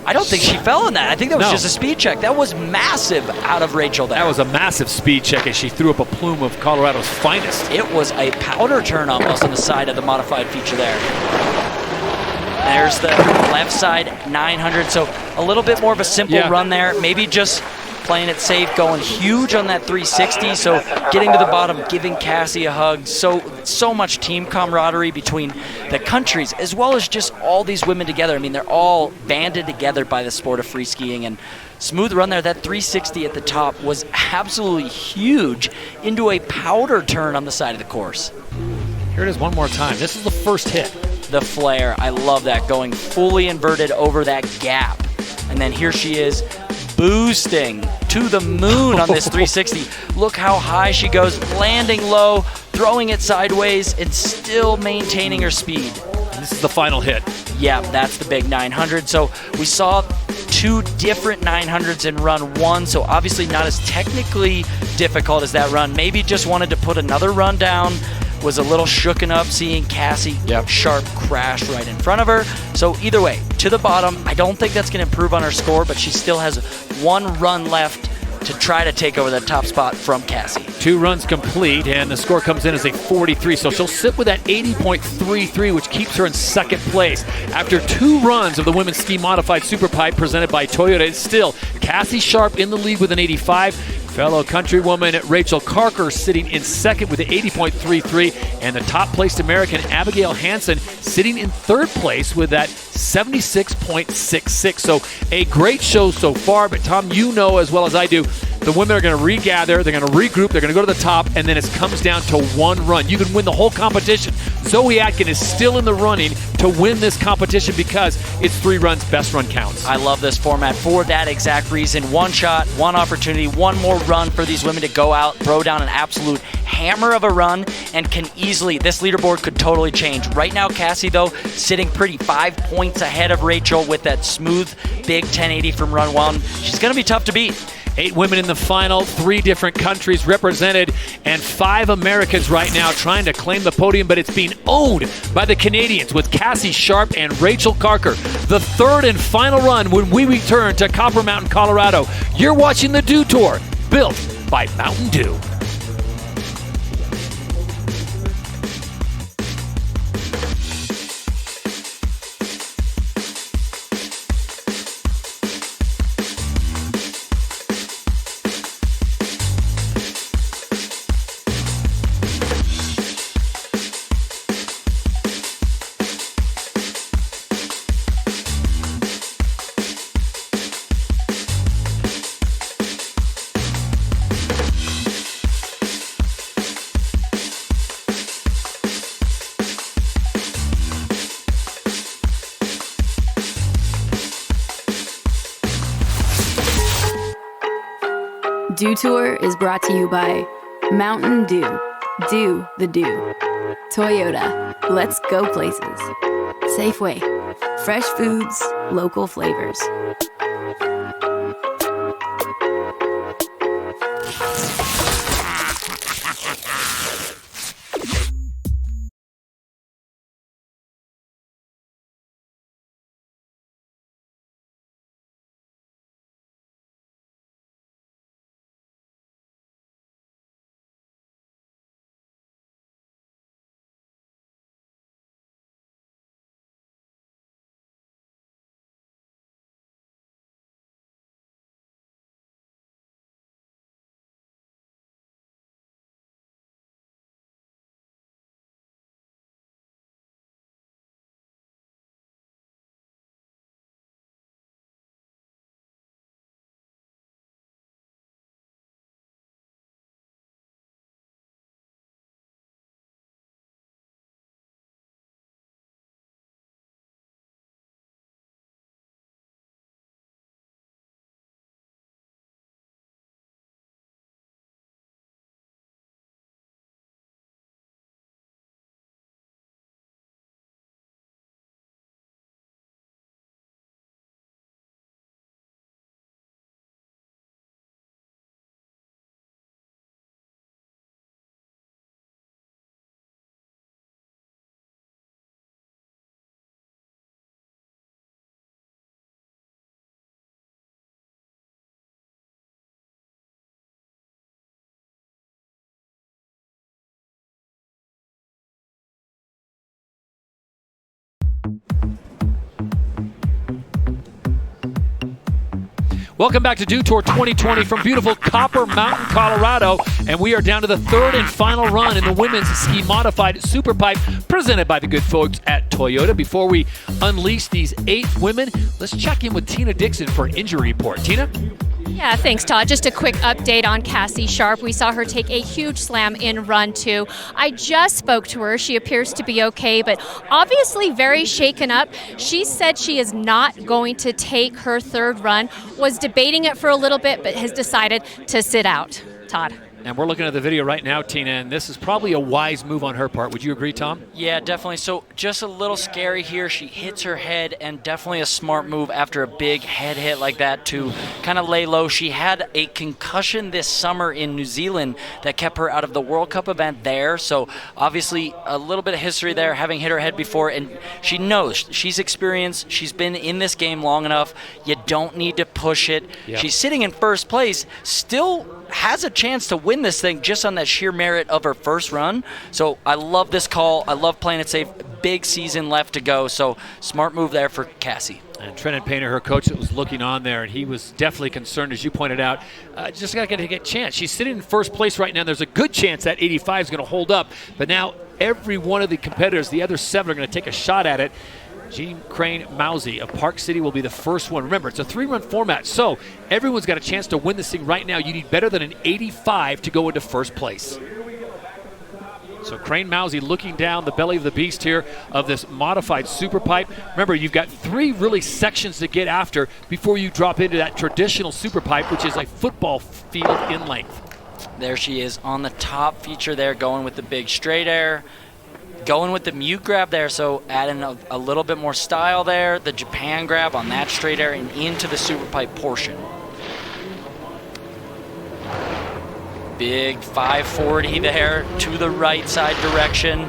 I don't think she fell in that. I think that was just a speed check. That was massive out of Rachel there. That was a massive speed check as she threw up a plume of Colorado's finest. It was a powder turn almost on the side of the modified feature there. There's the left side 900. So a little bit more of a simple run there. Maybe just playing it safe, going huge on that 360. So getting to the bottom, giving Cassie a hug. So much team camaraderie between the countries, as well as just all these women together. I mean, they're all banded together by the sport of free skiing. And smooth run there. That 360 at the top was absolutely huge into a powder turn on the side of the course. Here it is one more time. This is the first hit. The flare, I love that, going fully inverted over that gap. And then here she is, boosting to the moon on this 360. Look how high she goes, landing low, throwing it sideways, and still maintaining her speed. And this is the final hit. Yeah, that's the big 900. So we saw 2 different 900s in run 1, so obviously not as technically difficult as that run. Maybe just wanted to put another run down. Was a little shooken up seeing Cassie Sharp crash right in front of her. So either way, to the bottom. I don't think that's going to improve on her score, but she still has 1 run left to try to take over that top spot from Cassie. 2 runs complete, and the score comes in as a 43. So she'll sit with that 80.33, which keeps her in second place. After 2 runs of the Women's Ski Modified Superpipe presented by Toyota, it's still Cassie Sharp in the lead with an 85. Fellow countrywoman Rachel Carker sitting in second with an 80.33, and the top-placed American Abigail Hansen sitting in third place with that 76.66. So a great show so far, but Tom, you know as well as I do, the women are going to regather, they're going to regroup, they're going to go to the top, and then it comes down to one run. You can win the whole competition. Zoe Atkin is still in the running to win this competition because it's 3 runs, best run counts. I love this format for that exact reason. One shot, one opportunity, one more run for these women to go out, throw down an absolute hammer of a run, and can easily, this leaderboard could totally change. Right now, Cassie, though, sitting pretty 5 points ahead of Rachel with that smooth, big 1080 from run 1. She's going to be tough to beat. 8 women in the final, 3 different countries represented, and 5 Americans right now trying to claim the podium, but it's being owned by the Canadians with Cassie Sharp and Rachel Carker. The third and final run when we return to Copper Mountain, Colorado. You're watching the Dew Tour, built by Mountain Dew. Dew Tour is brought to you by Mountain Dew. Do the Dew. Toyota. Let's go places. Safeway. Fresh foods, local flavors. Welcome back to Dew Tour 2020 from beautiful Copper Mountain, Colorado. And we are down to the third and final run in the women's ski modified Superpipe presented by the good folks at Toyota. Before we unleash these 8 women, let's check in with Tina Dixon for an injury report. Tina? Yeah, thanks, Todd. Just a quick update on Cassie Sharp. We saw her take a huge slam in run 2. I just spoke to her. She appears to be okay, but obviously very shaken up. She said she is not going to take her third run, was debating it for a little bit, but has decided to sit out. Todd. And we're looking at the video right now, Tina, and this is probably a wise move on her part. Would you agree, Tom? Yeah, definitely. So just a little scary here. She hits her head, and definitely a smart move after a big head hit like that to kind of lay low. She had a concussion this summer in New Zealand that kept her out of the World Cup event there. So obviously a little bit of history there, having hit her head before, and she knows. She's experienced. She's been in this game long enough. You don't need to push it. Yep. She's sitting in first place, still has a chance to win this thing just on that sheer merit of her first run. So I love this call. I love playing it safe. big season left to go, so smart move there for Cassie. And Trenton Painter, her coach, was looking on there, and he was definitely concerned, as you pointed out. Just got to get a chance. She's sitting in first place right now. There's a good chance that 85 is going to hold up, but now every one of the competitors, the other 7, are going to take a shot at it. Jean Crane Mousy of Park City will be the first one. Remember, it's a 3-run format, so everyone's got a chance to win this thing right now. You need better than an 85 to go into first place. So Crane Mousy looking down the belly of the beast here of this modified Superpipe. Remember, you've got 3 really sections to get after before you drop into that traditional Superpipe, which is a football field in length. There she is on the top feature there, going with the big straight air. Going with the mute grab there, so adding a little bit more style there. The Japan grab on that straight air and into the Superpipe portion. Big 540 there to the right side direction.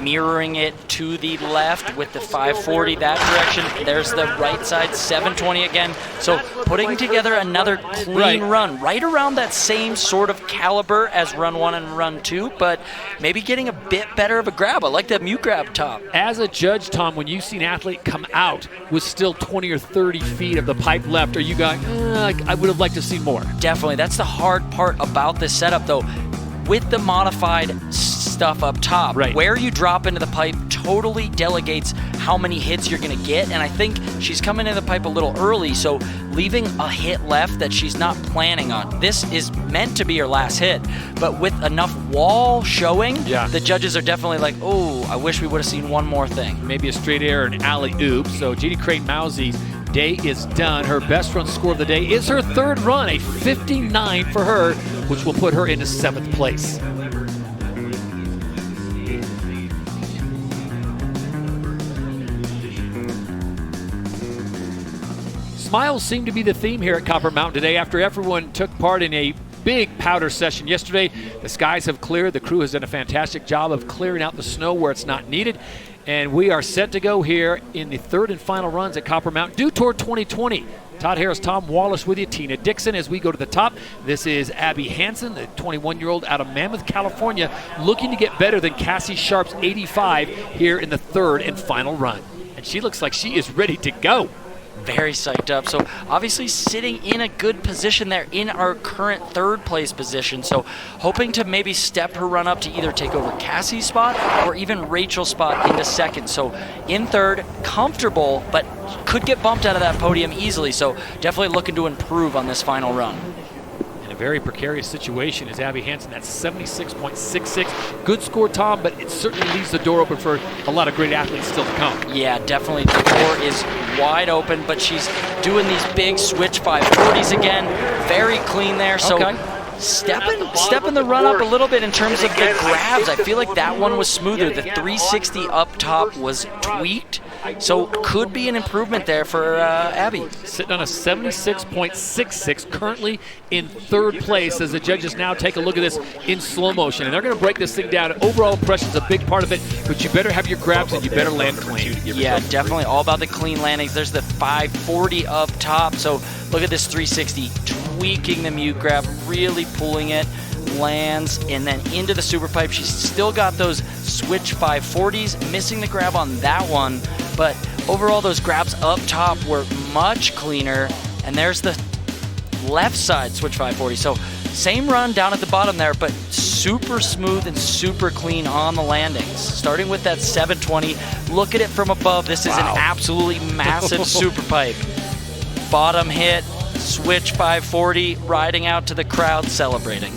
Mirroring it to the left with the 540 that direction. There's the right side 720 again. So putting together another clean run right around that same sort of caliber as run 1 and run 2, but maybe getting a bit better of a grab. I like that mute grab top. As a judge, Tom, when you see an athlete come out with still 20 or 30 feet of the pipe left, are you going, I would have liked to see more? Definitely. That's the hard part about this setup, though. With the modified stuff up top, where you drop into the pipe totally delegates how many hits you're going to get, and I think she's coming in the pipe a little early, so leaving a hit left that she's not planning on. This is meant to be her last hit, but with enough wall showing, the judges are definitely like, oh, I wish we would have seen one more thing. Maybe a straight air and alley-oop. So Jeannie Crane Mousy's day is done. Her best run score of the day is her 3rd run, a 59 for her, which will put her into 7th place. Smiles seem to be the theme here at Copper Mountain today after everyone took part in a big powder session yesterday. The skies have cleared. The crew has done a fantastic job of clearing out the snow where it's not needed. And we are set to go here in the 3rd and final runs at Copper Mountain, due toward 2020. Todd Harris, Tom Wallace with you, Tina Dixon as we go to the top. This is Abby Hansen, the 21-year-old out of Mammoth, California, looking to get better than Cassie Sharp's 85 here in the 3rd and final run. And she looks like she is ready to go. Very psyched up. So obviously sitting in a good position there in our current 3rd place position. So hoping to maybe step her run up to either take over Cassie's spot or even Rachel's spot into 2nd. So in 3rd, comfortable, but could get bumped out of that podium easily. So definitely looking to improve on this final run. In a very precarious situation is Abby Hansen at 76.66. Good score, Tom, but it certainly leaves the door open for a lot of great athletes still to come. Yeah, definitely. The door is wide open, but she's doing these big switch 540s again. Very clean there. So stepping the run up a little bit in terms of the grabs. I feel like that one was smoother. The 360 up top was tweaked. So could be an improvement there for Abby. Sitting on a 76.66, currently in 3rd place as the judges now take a look at this in slow motion. And they're going to break this thing down. Overall pressure is a big part of it, but you better have your grabs and you better land clean. Yeah, definitely all about the clean landings. There's the 540 up top. So look at this 360, tweaking the mute grab, really pulling it. Lands and then into the Superpipe. She's still got those switch 540s, missing the grab on that one, but overall those grabs up top were much cleaner. And there's the left side switch 540. So same run down at the bottom there, but super smooth and super clean on the landings. Starting with that 720, look at it from above. This is an absolutely massive Superpipe. Bottom hit, switch 540, riding out to the crowd celebrating.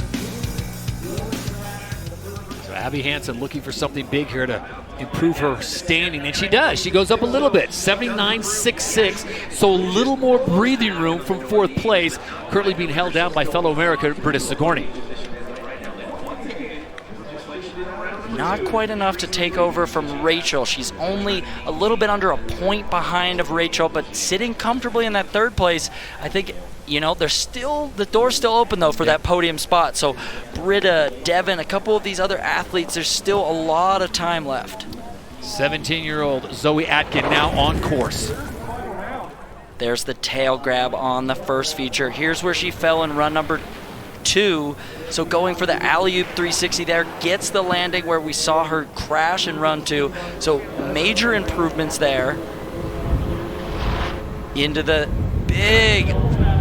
Abby Hansen looking for something big here to improve her standing, and she does. She goes up a little bit, 79.66, so a little more breathing room from 4th place, currently being held down by fellow American Britta Sigourney. Not quite enough to take over from Rachel. She's only a little bit under a point behind of Rachel, but sitting comfortably in that 3rd place. I think, you know, the door's still open though for that podium spot. So Britta, Devin, a couple of these other athletes, there's still a lot of time left. 17-year-old Zoe Atkin now on course. There's the tail grab on the first feature. Here's where she fell in run number 2. So going for the alley-oop 360 there, gets the landing where we saw her crash and run to. So major improvements there. Into the big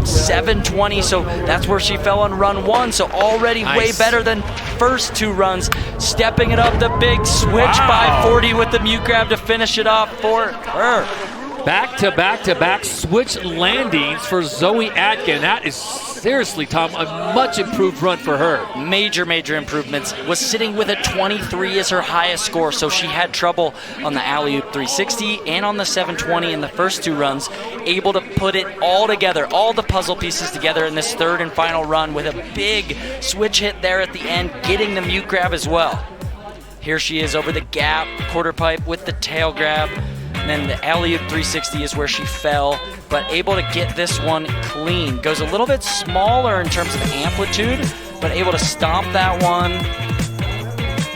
720, so that's where she fell on run 1, so already way better than first 2 runs. Stepping it up, the big switch 540 with the mute grab to finish it off for her. Back-to-back-to-back switch landings for Zoe Atkin. That is seriously, Tom, a much improved run for her. Major improvements. Was sitting with a 23 as her highest score, so she had trouble on the alley-oop 360 and on the 720 in the first 2 runs. Able to put it all together, all the puzzle pieces together in this 3rd and final run with a big switch hit there at the end, getting the mute grab as well. Here she is over the gap, quarter pipe with the tail grab. And then the alley-oop 360 is where she fell, but able to get this one clean. Goes a little bit smaller in terms of amplitude, but able to stomp that one.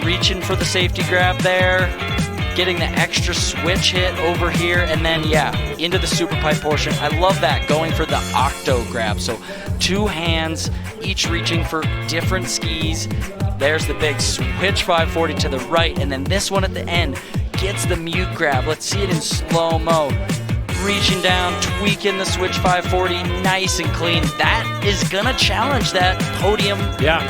Reaching for the safety grab there. Getting the extra switch hit over here, and then, into the super pipe portion. I love that, going for the octo grab. So 2 hands, each reaching for different skis. There's the big switch 540 to the right, and then this one at the end gets the mute grab. Let's see it in slow-mo. Reaching down, tweaking the switch 540, nice and clean. That is gonna challenge that podium. Yeah.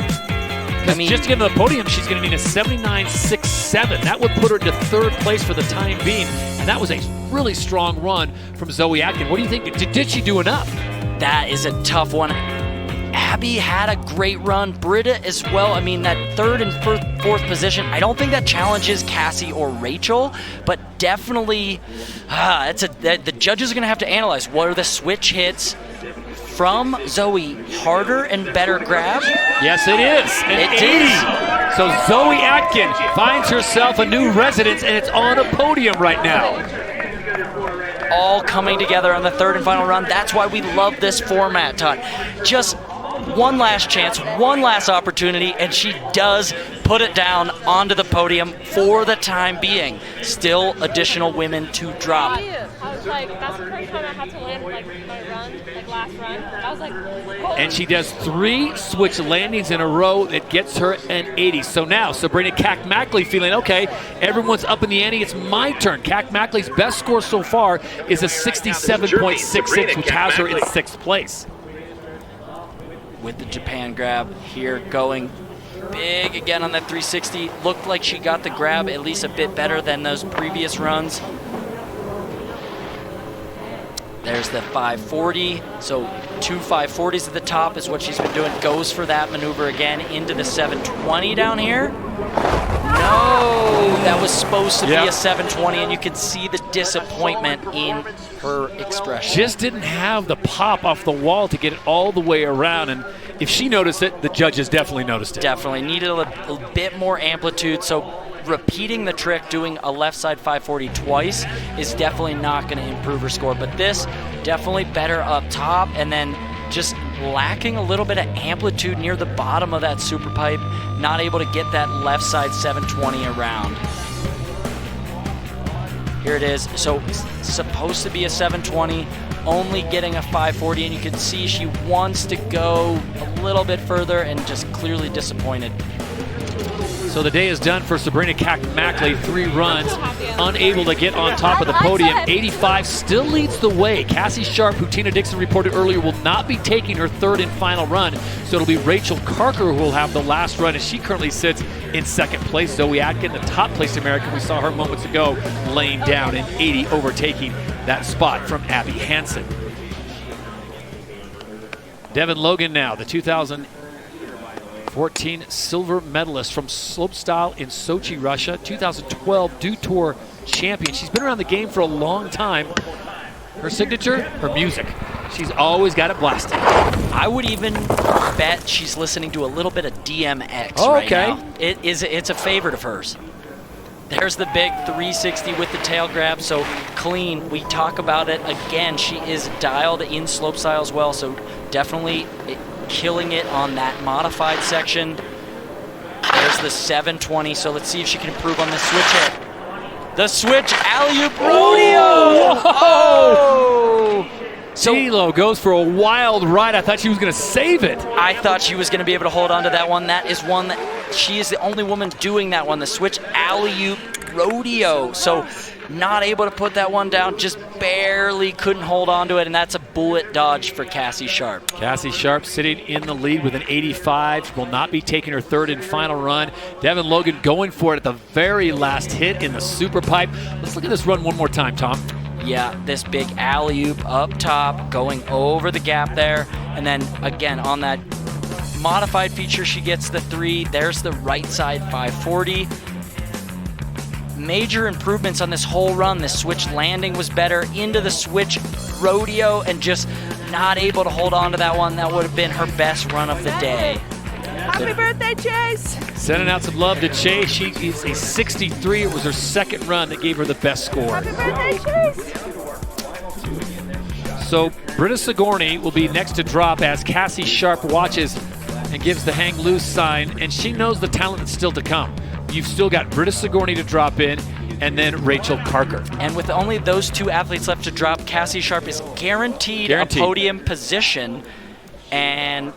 I mean, just to get to the podium, she's gonna need a 79.67. That would put her into 3rd place for the time being. And that was a really strong run from Zoe Atkin. What do you think? Did she do enough? That is a tough one. Abby had a great run. Britta as well. I mean, that 3rd and 4th position, I don't think that challenges Cassie or Rachel, but definitely the judges are going to have to analyze what are the switch hits from Zoe. Harder and better grab? Yes, it is. It is. So Zoe Atkin finds herself a new residence, and it's on a podium right now. All coming together on the 3rd and final run. That's why we love this format, Todd. Just one last chance, one last opportunity, and she does put it down onto the podium for the time being. Still additional women to drop. I was like, that's the first time I had to land my run, last run. I was like, whoa. And she does 3 switch landings in a row that gets her an 80. So now Sabrina Cack-Mackley feeling, okay, everyone's up in the ante, it's my turn. Cack-Mackley's best score so far is a 67.66, which has her in 6th place. With the Japan grab here, going big again on that 360. Looked like she got the grab at least a bit better than those previous runs. There's the 540. So 2 540s at the top is what she's been doing. Goes for that maneuver again into the 720 down here. No, that was supposed to be a 720, and you can see the disappointment in her expression. Just didn't have the pop off the wall to get it all the way around, and if she noticed it, the judges definitely noticed it. Definitely needed a bit more amplitude, so repeating the trick, doing a left side 540 twice is definitely not going to improve her score, but this definitely better up top, and then just lacking a little bit of amplitude near the bottom of that super pipe, not able to get that left side 720 around. Here it is. So supposed to be a 720, only getting a 540, and you can see she wants to go a little bit further and just clearly disappointed. So the day is done for Sabrina Cack-Mackley. 3 runs, unable to get on top of the podium. 85 still leads the way. Cassie Sharp, who Tina Dixon reported earlier, will not be taking her 3rd and final run. So it'll be Rachel Carker who will have the last run, as she currently sits in 2nd place. Zoe Atkin, the top place American, we saw her moments ago, laying down in 80, overtaking that spot from Abby Hansen. Devin Logan now, the 2014 silver medalist from slopestyle in Sochi, Russia. 2012 Dew Tour champion. She's been around the game for a long time. Her signature, her music. She's always got it blasted. I would even bet she's listening to a little bit of DMX right now. It's a favorite of hers. There's the big 360 with the tail grab, so clean. We talk about it again. She is dialed in slopestyle as well, so definitely killing it on that modified section. There's the 720, so let's see if she can improve on the switch hit. The switch alley-oop rodeo! Oh! So D'Lo goes for a wild ride. I thought she was going to save it. I thought she was going to be able to hold on to that one. That is one that she is the only woman doing that one, the switch alley-oop rodeo. So not able to put that one down, just barely couldn't hold on to it, and that's a bullet dodge for Cassie Sharp. Cassie Sharp sitting in the lead with an 85. Will not be taking her third and final run. Devin Logan going for it at the very last hit in the super pipe. Let's look at this run one more time, Tom. Yeah, this big alley-oop up top, going over the gap there, and then again on that modified feature, she gets the 3. There's the right side 540. Major improvements on this whole run. The switch landing was better, into the switch rodeo, and just not able to hold on to that one. That would have been her best run of the day. Happy birthday, Chase! Sending out some love to Chase. She is a 63. It was her second run that gave her the best score. Happy birthday, Chase! So Britta Sigourney will be next to drop as Cassie Sharp watches and gives the hang loose sign, and she knows the talent that's still to come. You've still got Britta Sigourney to drop in, and then Rachel Carker. And with only those 2 athletes left to drop, Cassie Sharp is guaranteed a podium position, and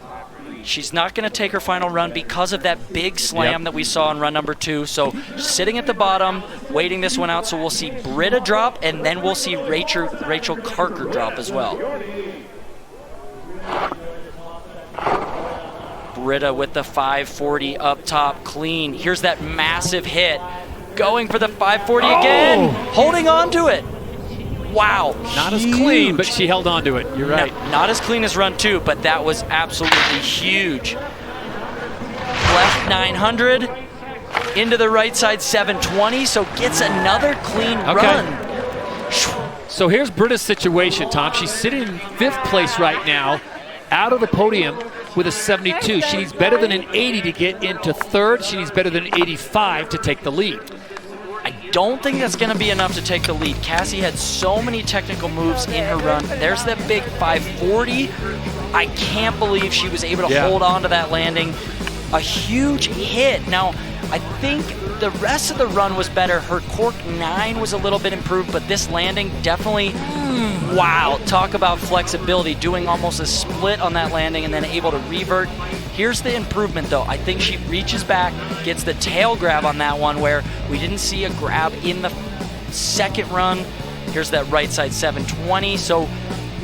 she's not going to take her final run because of that big slam that we saw in run number 2. So sitting at the bottom, waiting this one out. So we'll see Britta drop, and then we'll see Rachel Carker drop as well. Britta with the 540 up top, clean. Here's that massive hit. Going for the 540 again, holding on to it. Wow. Not as clean, but she held on to it. You're right. No, not as clean as run 2, but that was absolutely huge. Left 900, into the right side 720, so gets another clean run. So here's Britta's situation, Tom. She's sitting in 5th place right now, out of the podium with a 72. She needs better than an 80 to get into 3rd. She needs better than an 85 to take the lead. I don't think that's going to be enough to take the lead. Cassie had so many technical moves in her run. There's that big 540. I can't believe she was able to hold on to that landing. A huge hit. Now, I think the rest of the run was better. Her cork 9 was a little bit improved, but this landing definitely, wow, talk about flexibility, doing almost a split on that landing and then able to revert. Here's the improvement though. I think she reaches back, gets the tail grab on that one where we didn't see a grab in the second run. Here's that right side 720. So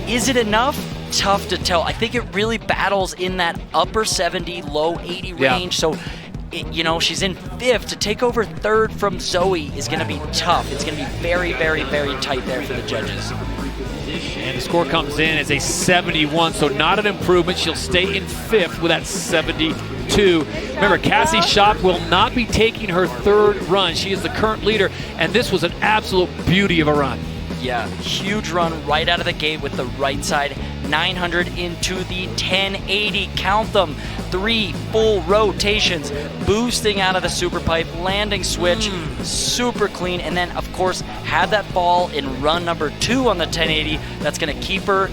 is it enough? Tough to tell. I think it really battles in that upper 70, low 80 range. So she's in 5th. To take over 3rd from Zoe is going to be tough. It's going to be very, very, very tight there for the judges. And the score comes in as a 71, so not an improvement. She'll stay in 5th with that 72. Remember, Cassie Sharp will not be taking her 3rd run. She is the current leader, and this was an absolute beauty of a run. Yeah, huge run right out of the gate with the right side 900 into the 1080. Count them. 3 full rotations, boosting out of the super pipe, landing switch, super clean, and then of course had that ball in run number 2 on the 1080. That's going to keep her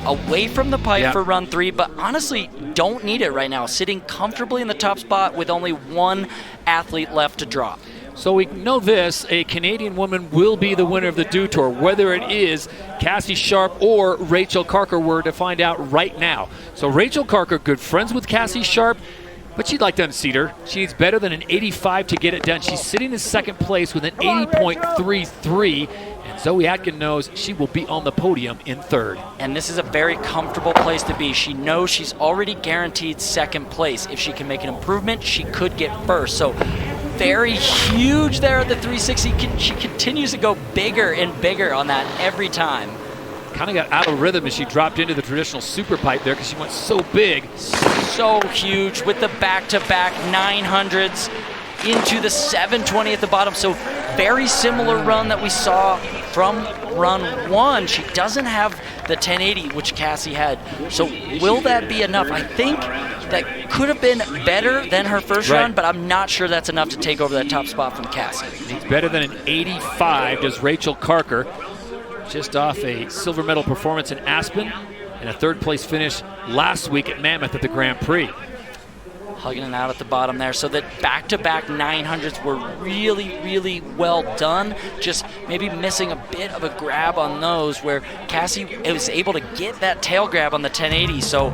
away from the pipe for run 3, but honestly don't need it right now. Sitting comfortably in the top spot with only 1 athlete left to drop. So we know this, a Canadian woman will be the winner of the Dew Tour, whether it is Cassie Sharp or Rachel Carker. We're to find out right now. So Rachel Carker, good friends with Cassie Sharp, but she'd like to unseat her. She needs better than an 85 to get it done. She's sitting in 2nd place with an 80.33, and Zoe Atkin knows she will be on the podium in 3rd. And this is a very comfortable place to be. She knows she's already guaranteed 2nd place. If she can make an improvement, she could get 1st. So very huge there at the 360. She continues to go bigger and bigger on that every time. Kind of got out of rhythm as she dropped into the traditional super pipe there because she went so big. So huge with the back-to-back 900s into the 720 at the bottom. So very similar run that we saw from run 1. She doesn't have the 1080, which Cassie had. So will that be enough? I think that could have been better than her first run, but I'm not sure that's enough to take over that top spot from Cassie. Needs better than an 85 does Rachel Carker. Just off a silver medal performance in Aspen and a 3rd place finish last week at Mammoth at the Grand Prix. hugging it out at the bottom there. So that back-to-back 900s were really, really well done. Just maybe missing a bit of a grab on those where Cassie was able to get that tail grab on the 1080. So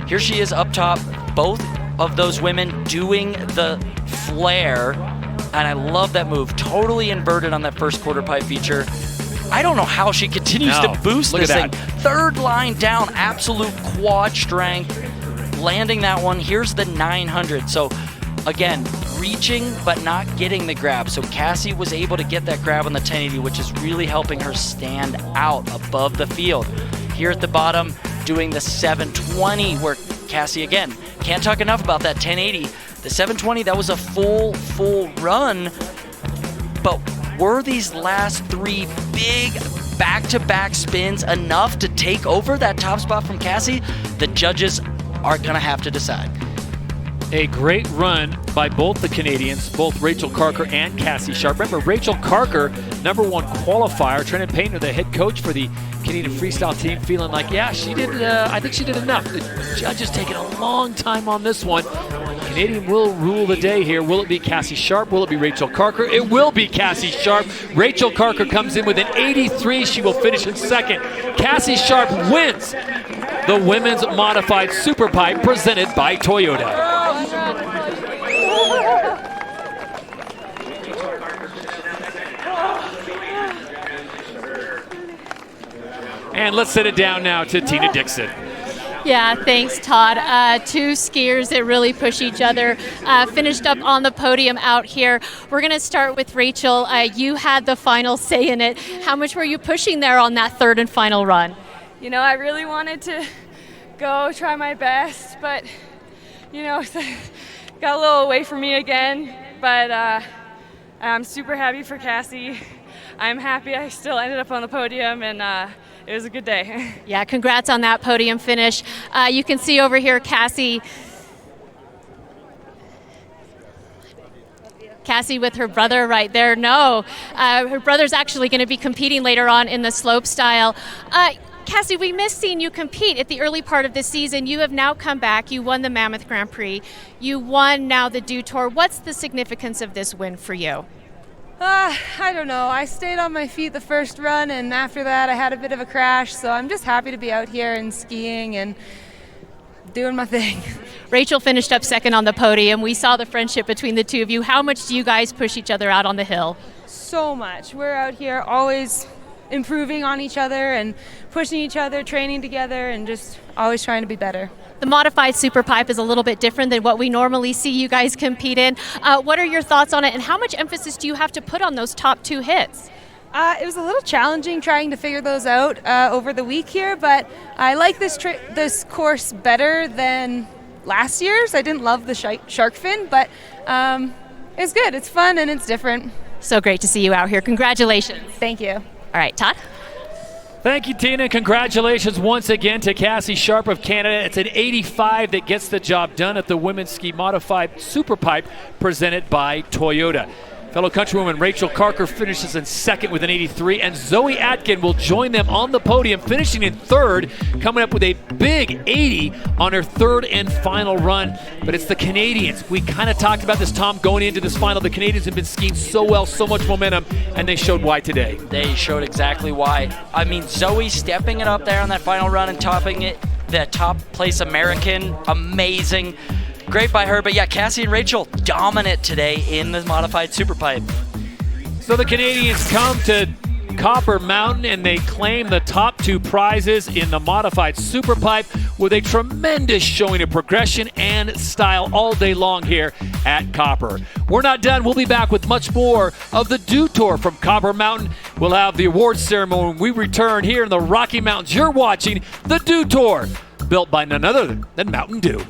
here she is up top, both of those women doing the flare. And I love that move. Totally inverted on that first quarter pipe feature. I don't know how she continues to boost this thing. Third line down, absolute quad strength. Landing that one. Here's the 900. So again, reaching but not getting the grab. So Cassie was able to get that grab on the 1080, which is really helping her stand out above the field. Here at the bottom, doing the 720, where Cassie, again, can't talk enough about that 1080. The 720, that was a full run, but were these last three big back-to-back spins enough to take over that top spot from Cassie? The judges are gonna have to decide. A great run by both the Canadians, both Rachel Carker and Cassie Sharp. Remember, Rachel Carker, #1 qualifier. Trenton Painter, the head coach for the Canadian freestyle team, feeling like, yeah, she did. I think she did enough. The judges taking a long time on this one. Canadian will rule the day here. Will it be Cassie Sharp? Will it be Rachel Carker? It will be Cassie Sharp. Rachel Carker comes in with an 83. She will finish in second. Cassie Sharp wins the women's modified Superpipe presented by Toyota. And let's set it down now to Tina Dixon. Yeah, thanks, Todd. Two skiers that really push each other. Finished up on the podium out here. We're going to start with Rachel. You had the final say in it. How much were you pushing there on that third and final run? You know, I really wanted to go try my best, but, you know, got a little away from me again. But I'm super happy for Cassie. I'm happy I still ended up on the podium, and it was a good day. Yeah, congrats on that podium finish. You can see over here Cassie with her brother right there. No, her brother's actually going to be competing later on in the slope style. Cassie, we missed seeing you compete at the early part of the season. You have now come back. You won the Mammoth Grand Prix. You won now the Dew Tour. What's the significance of this win for you? I don't know. I stayed on my feet the first run, and after that I had a bit of a crash, so I'm just happy to be out here and skiing and doing my thing. Rachel finished up second on the podium. We saw the friendship between the two of you. How much do you guys push each other out on the hill? So much. We're out here always improving on each other and pushing each other, training together, and just always trying to be better. The modified Superpipe is a little bit different than what we normally see you guys compete in. What are your thoughts on it, and how much emphasis do you have to put on those top two hits? It was a little challenging trying to figure those out over the week here, but I like this course better than last year's. I didn't love the shark fin, but it's good. It's fun and it's different. So great to see you out here. Congratulations. Thank you. All right, Todd? Thank you, Tina. Congratulations once again to Cassie Sharp of Canada. It's an 85 that gets the job done at the Women's Ski Modified Superpipe presented by Toyota. Fellow countrywoman Rachel Carker finishes in second with an 83, and Zoe Atkin will join them on the podium, finishing in third, coming up with a big 80 on her third and final run. But it's the Canadians. We kind of talked about this, Tom, going into this final. The Canadians have been skiing so well, so much momentum, and they showed why today. They showed exactly why. I mean, Zoe stepping it up there on that final run and topping it, the top place American, amazing. Great by her, but yeah, Cassie and Rachel dominant today in the modified Superpipe. So the Canadians come to Copper Mountain and they claim the top two prizes in the modified Superpipe with a tremendous showing of progression and style all day long here at Copper. We're not done. We'll be back with much more of the Dew Tour from Copper Mountain. We'll have the awards ceremony when we return here in the Rocky Mountains. You're watching the Dew Tour, built by none other than Mountain Dew.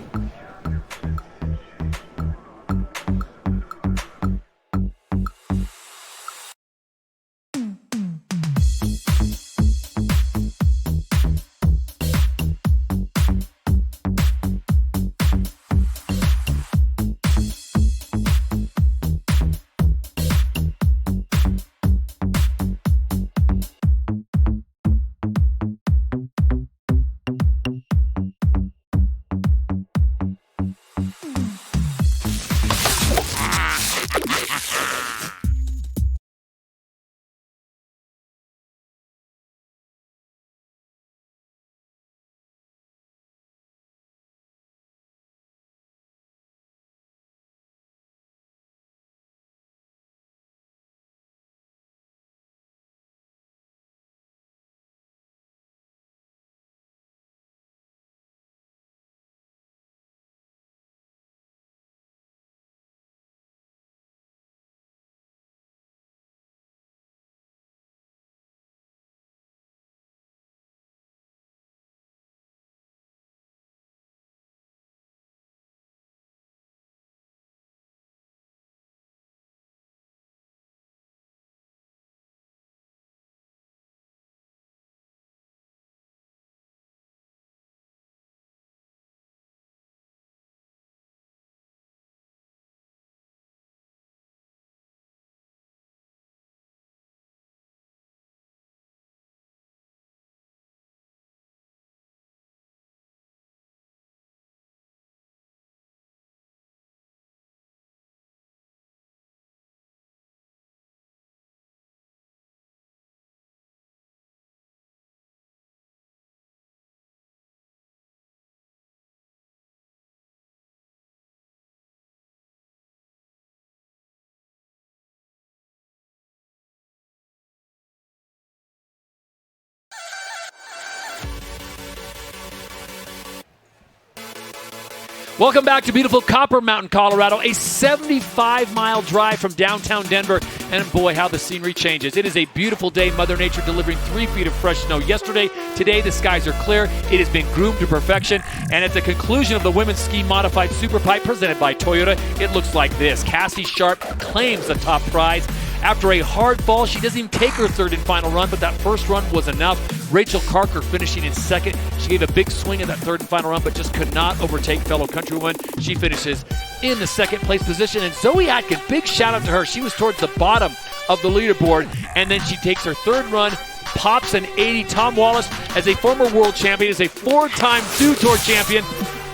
Welcome back to beautiful Copper Mountain, Colorado, a 75-mile drive from downtown Denver. And boy, how the scenery changes. It is a beautiful day. Mother Nature delivering 3 feet of fresh snow yesterday. Today, the skies are clear. It has been groomed to perfection. And at the conclusion of the women's ski modified Superpipe presented by Toyota, it looks like this. Cassie Sharp claims the top prize. After a hard fall, she doesn't even take her third and final run, but that first run was enough. Rachel Carker finishing in second. She gave a big swing in that third and final run, but just could not overtake fellow countrywoman. She finishes in the second place position. And Zoe Atkin, big shout out to her. She was towards the bottom of the leaderboard, and then she takes her third run, pops an 80. Tom Wallace, as a former world champion, is a 4-time Dew Tour champion.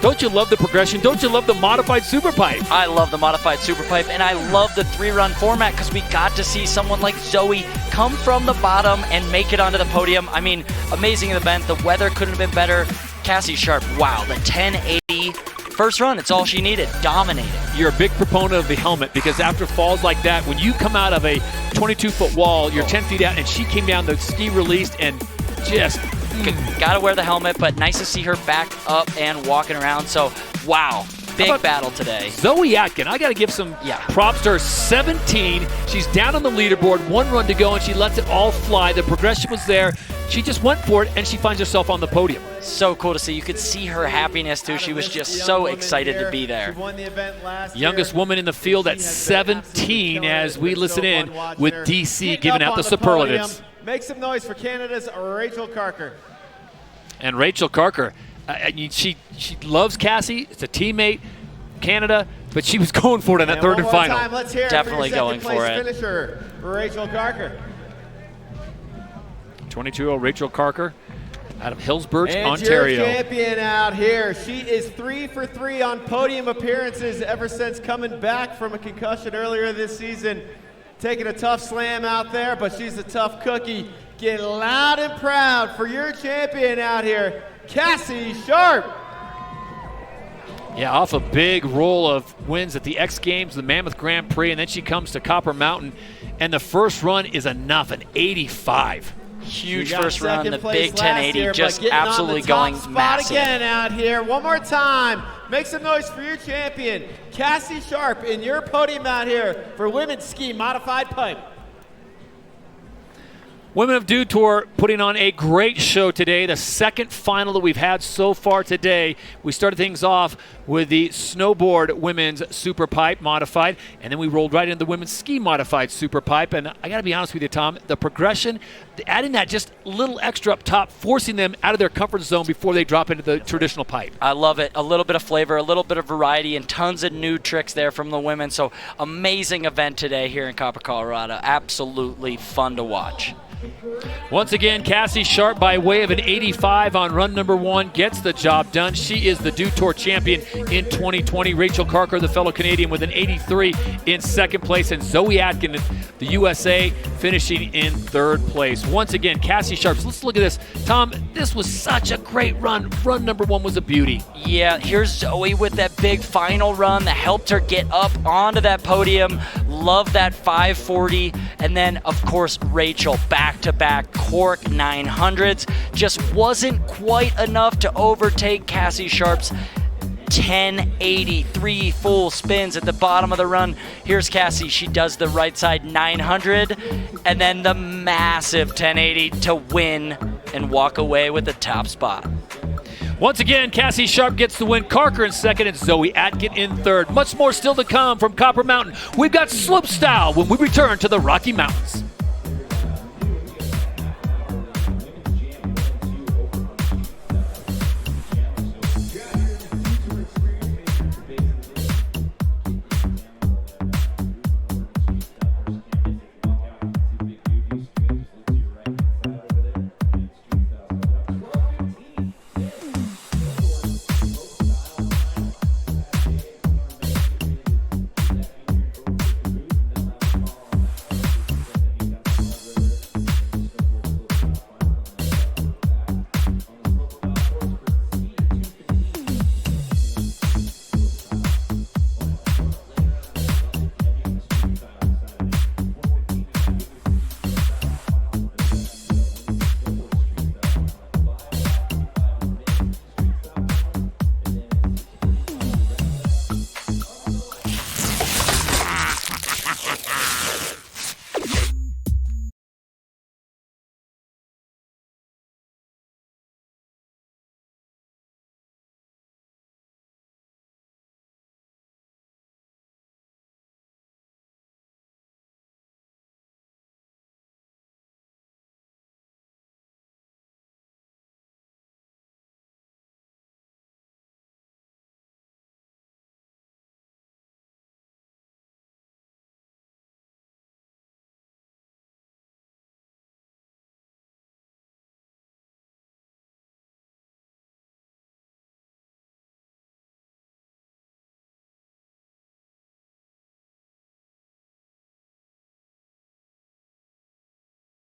Don't you love the progression? Don't you love the modified Superpipe? I love the modified Superpipe, and I love the 3-run format because we got to see someone like Zoe come from the bottom and make it onto the podium. I mean, amazing event. The weather couldn't have been better. Cassie Sharp, wow, the 1080 first run, it's all she needed. Dominated. You're a big proponent of the helmet because after falls like that, when you come out of a 22-foot wall, you're 10 feet out, and she came down, the ski released, and just... Got to wear the helmet, but nice to see her back up and walking around. So, wow, big battle today. Zoe Atkin, I got to give some props to her. 17, she's down on the leaderboard, 1 run to go, and she lets it all fly. The progression was there. She just went for it, and she finds herself on the podium. So cool to see. You could see her happiness, too. She was just so excited to be there. Youngest woman in the field at 17 as we listen in with DC giving out the superlatives. Make some noise for Canada's Rachel Carker. And Rachel Carker, she loves Cassie. It's a teammate, Canada, but she was going for it in that third and final. Let's hear Definitely it for going for it. Finisher, Rachel Carker. 22-year-old Rachel Carker out of Hillsborough, and Ontario. Your champion out here. She is 3 for 3 on podium appearances ever since coming back from a concussion earlier this season. Taking a tough slam out there, but she's a tough cookie. Get loud and proud for your champion out here, Cassie Sharp. Yeah, off a big roll of wins at the X Games, the Mammoth Grand Prix, and then she comes to Copper Mountain, and the first run is enough, an 85. Huge first run, the big 1080, year, just absolutely going massive. Again out here, one more time. Make some noise for your champion, Cassie Sharp, in your podium out here for women's ski modified pipe. Women of Dew Tour putting on a great show today. The second final that we've had so far today. We started things off with the snowboard women's Superpipe modified, and then we rolled right into the women's ski modified Superpipe. And I got to be honest with you, Tom, the progression, adding that just a little extra up top, forcing them out of their comfort zone before they drop into the traditional pipe. I love it. A little bit of flavor, a little bit of variety, and tons of new tricks there from the women. So amazing event today here in Copper, Colorado. Absolutely fun to watch. Once again, Cassie Sharp, by way of an 85 on run number 1, gets the job done. She is the Dew Tour champion in 2020. Rachel Carker, the fellow Canadian, with an 83 in second place. And Zoe Atkin, the USA, finishing in third place. Once again, Cassie Sharp. Let's look at this. Tom, this was such a great run. Run number 1 was a beauty. Yeah, here's Zoe with that big final run that helped her get up onto that podium. Love that 540. And then, of course, Rachel, back-to-back cork 900s. Just wasn't quite enough to overtake Cassie Sharp's 1080, 3 full spins at the bottom of the run. Here's Cassie. She does the right side 900 and then the massive 1080 to win and walk away with the top spot. Once again, Cassie Sharp gets the win. Carker in second and Zoe Atkin in third. Much more still to come from Copper Mountain. We've got slopestyle when we return to the Rocky Mountains.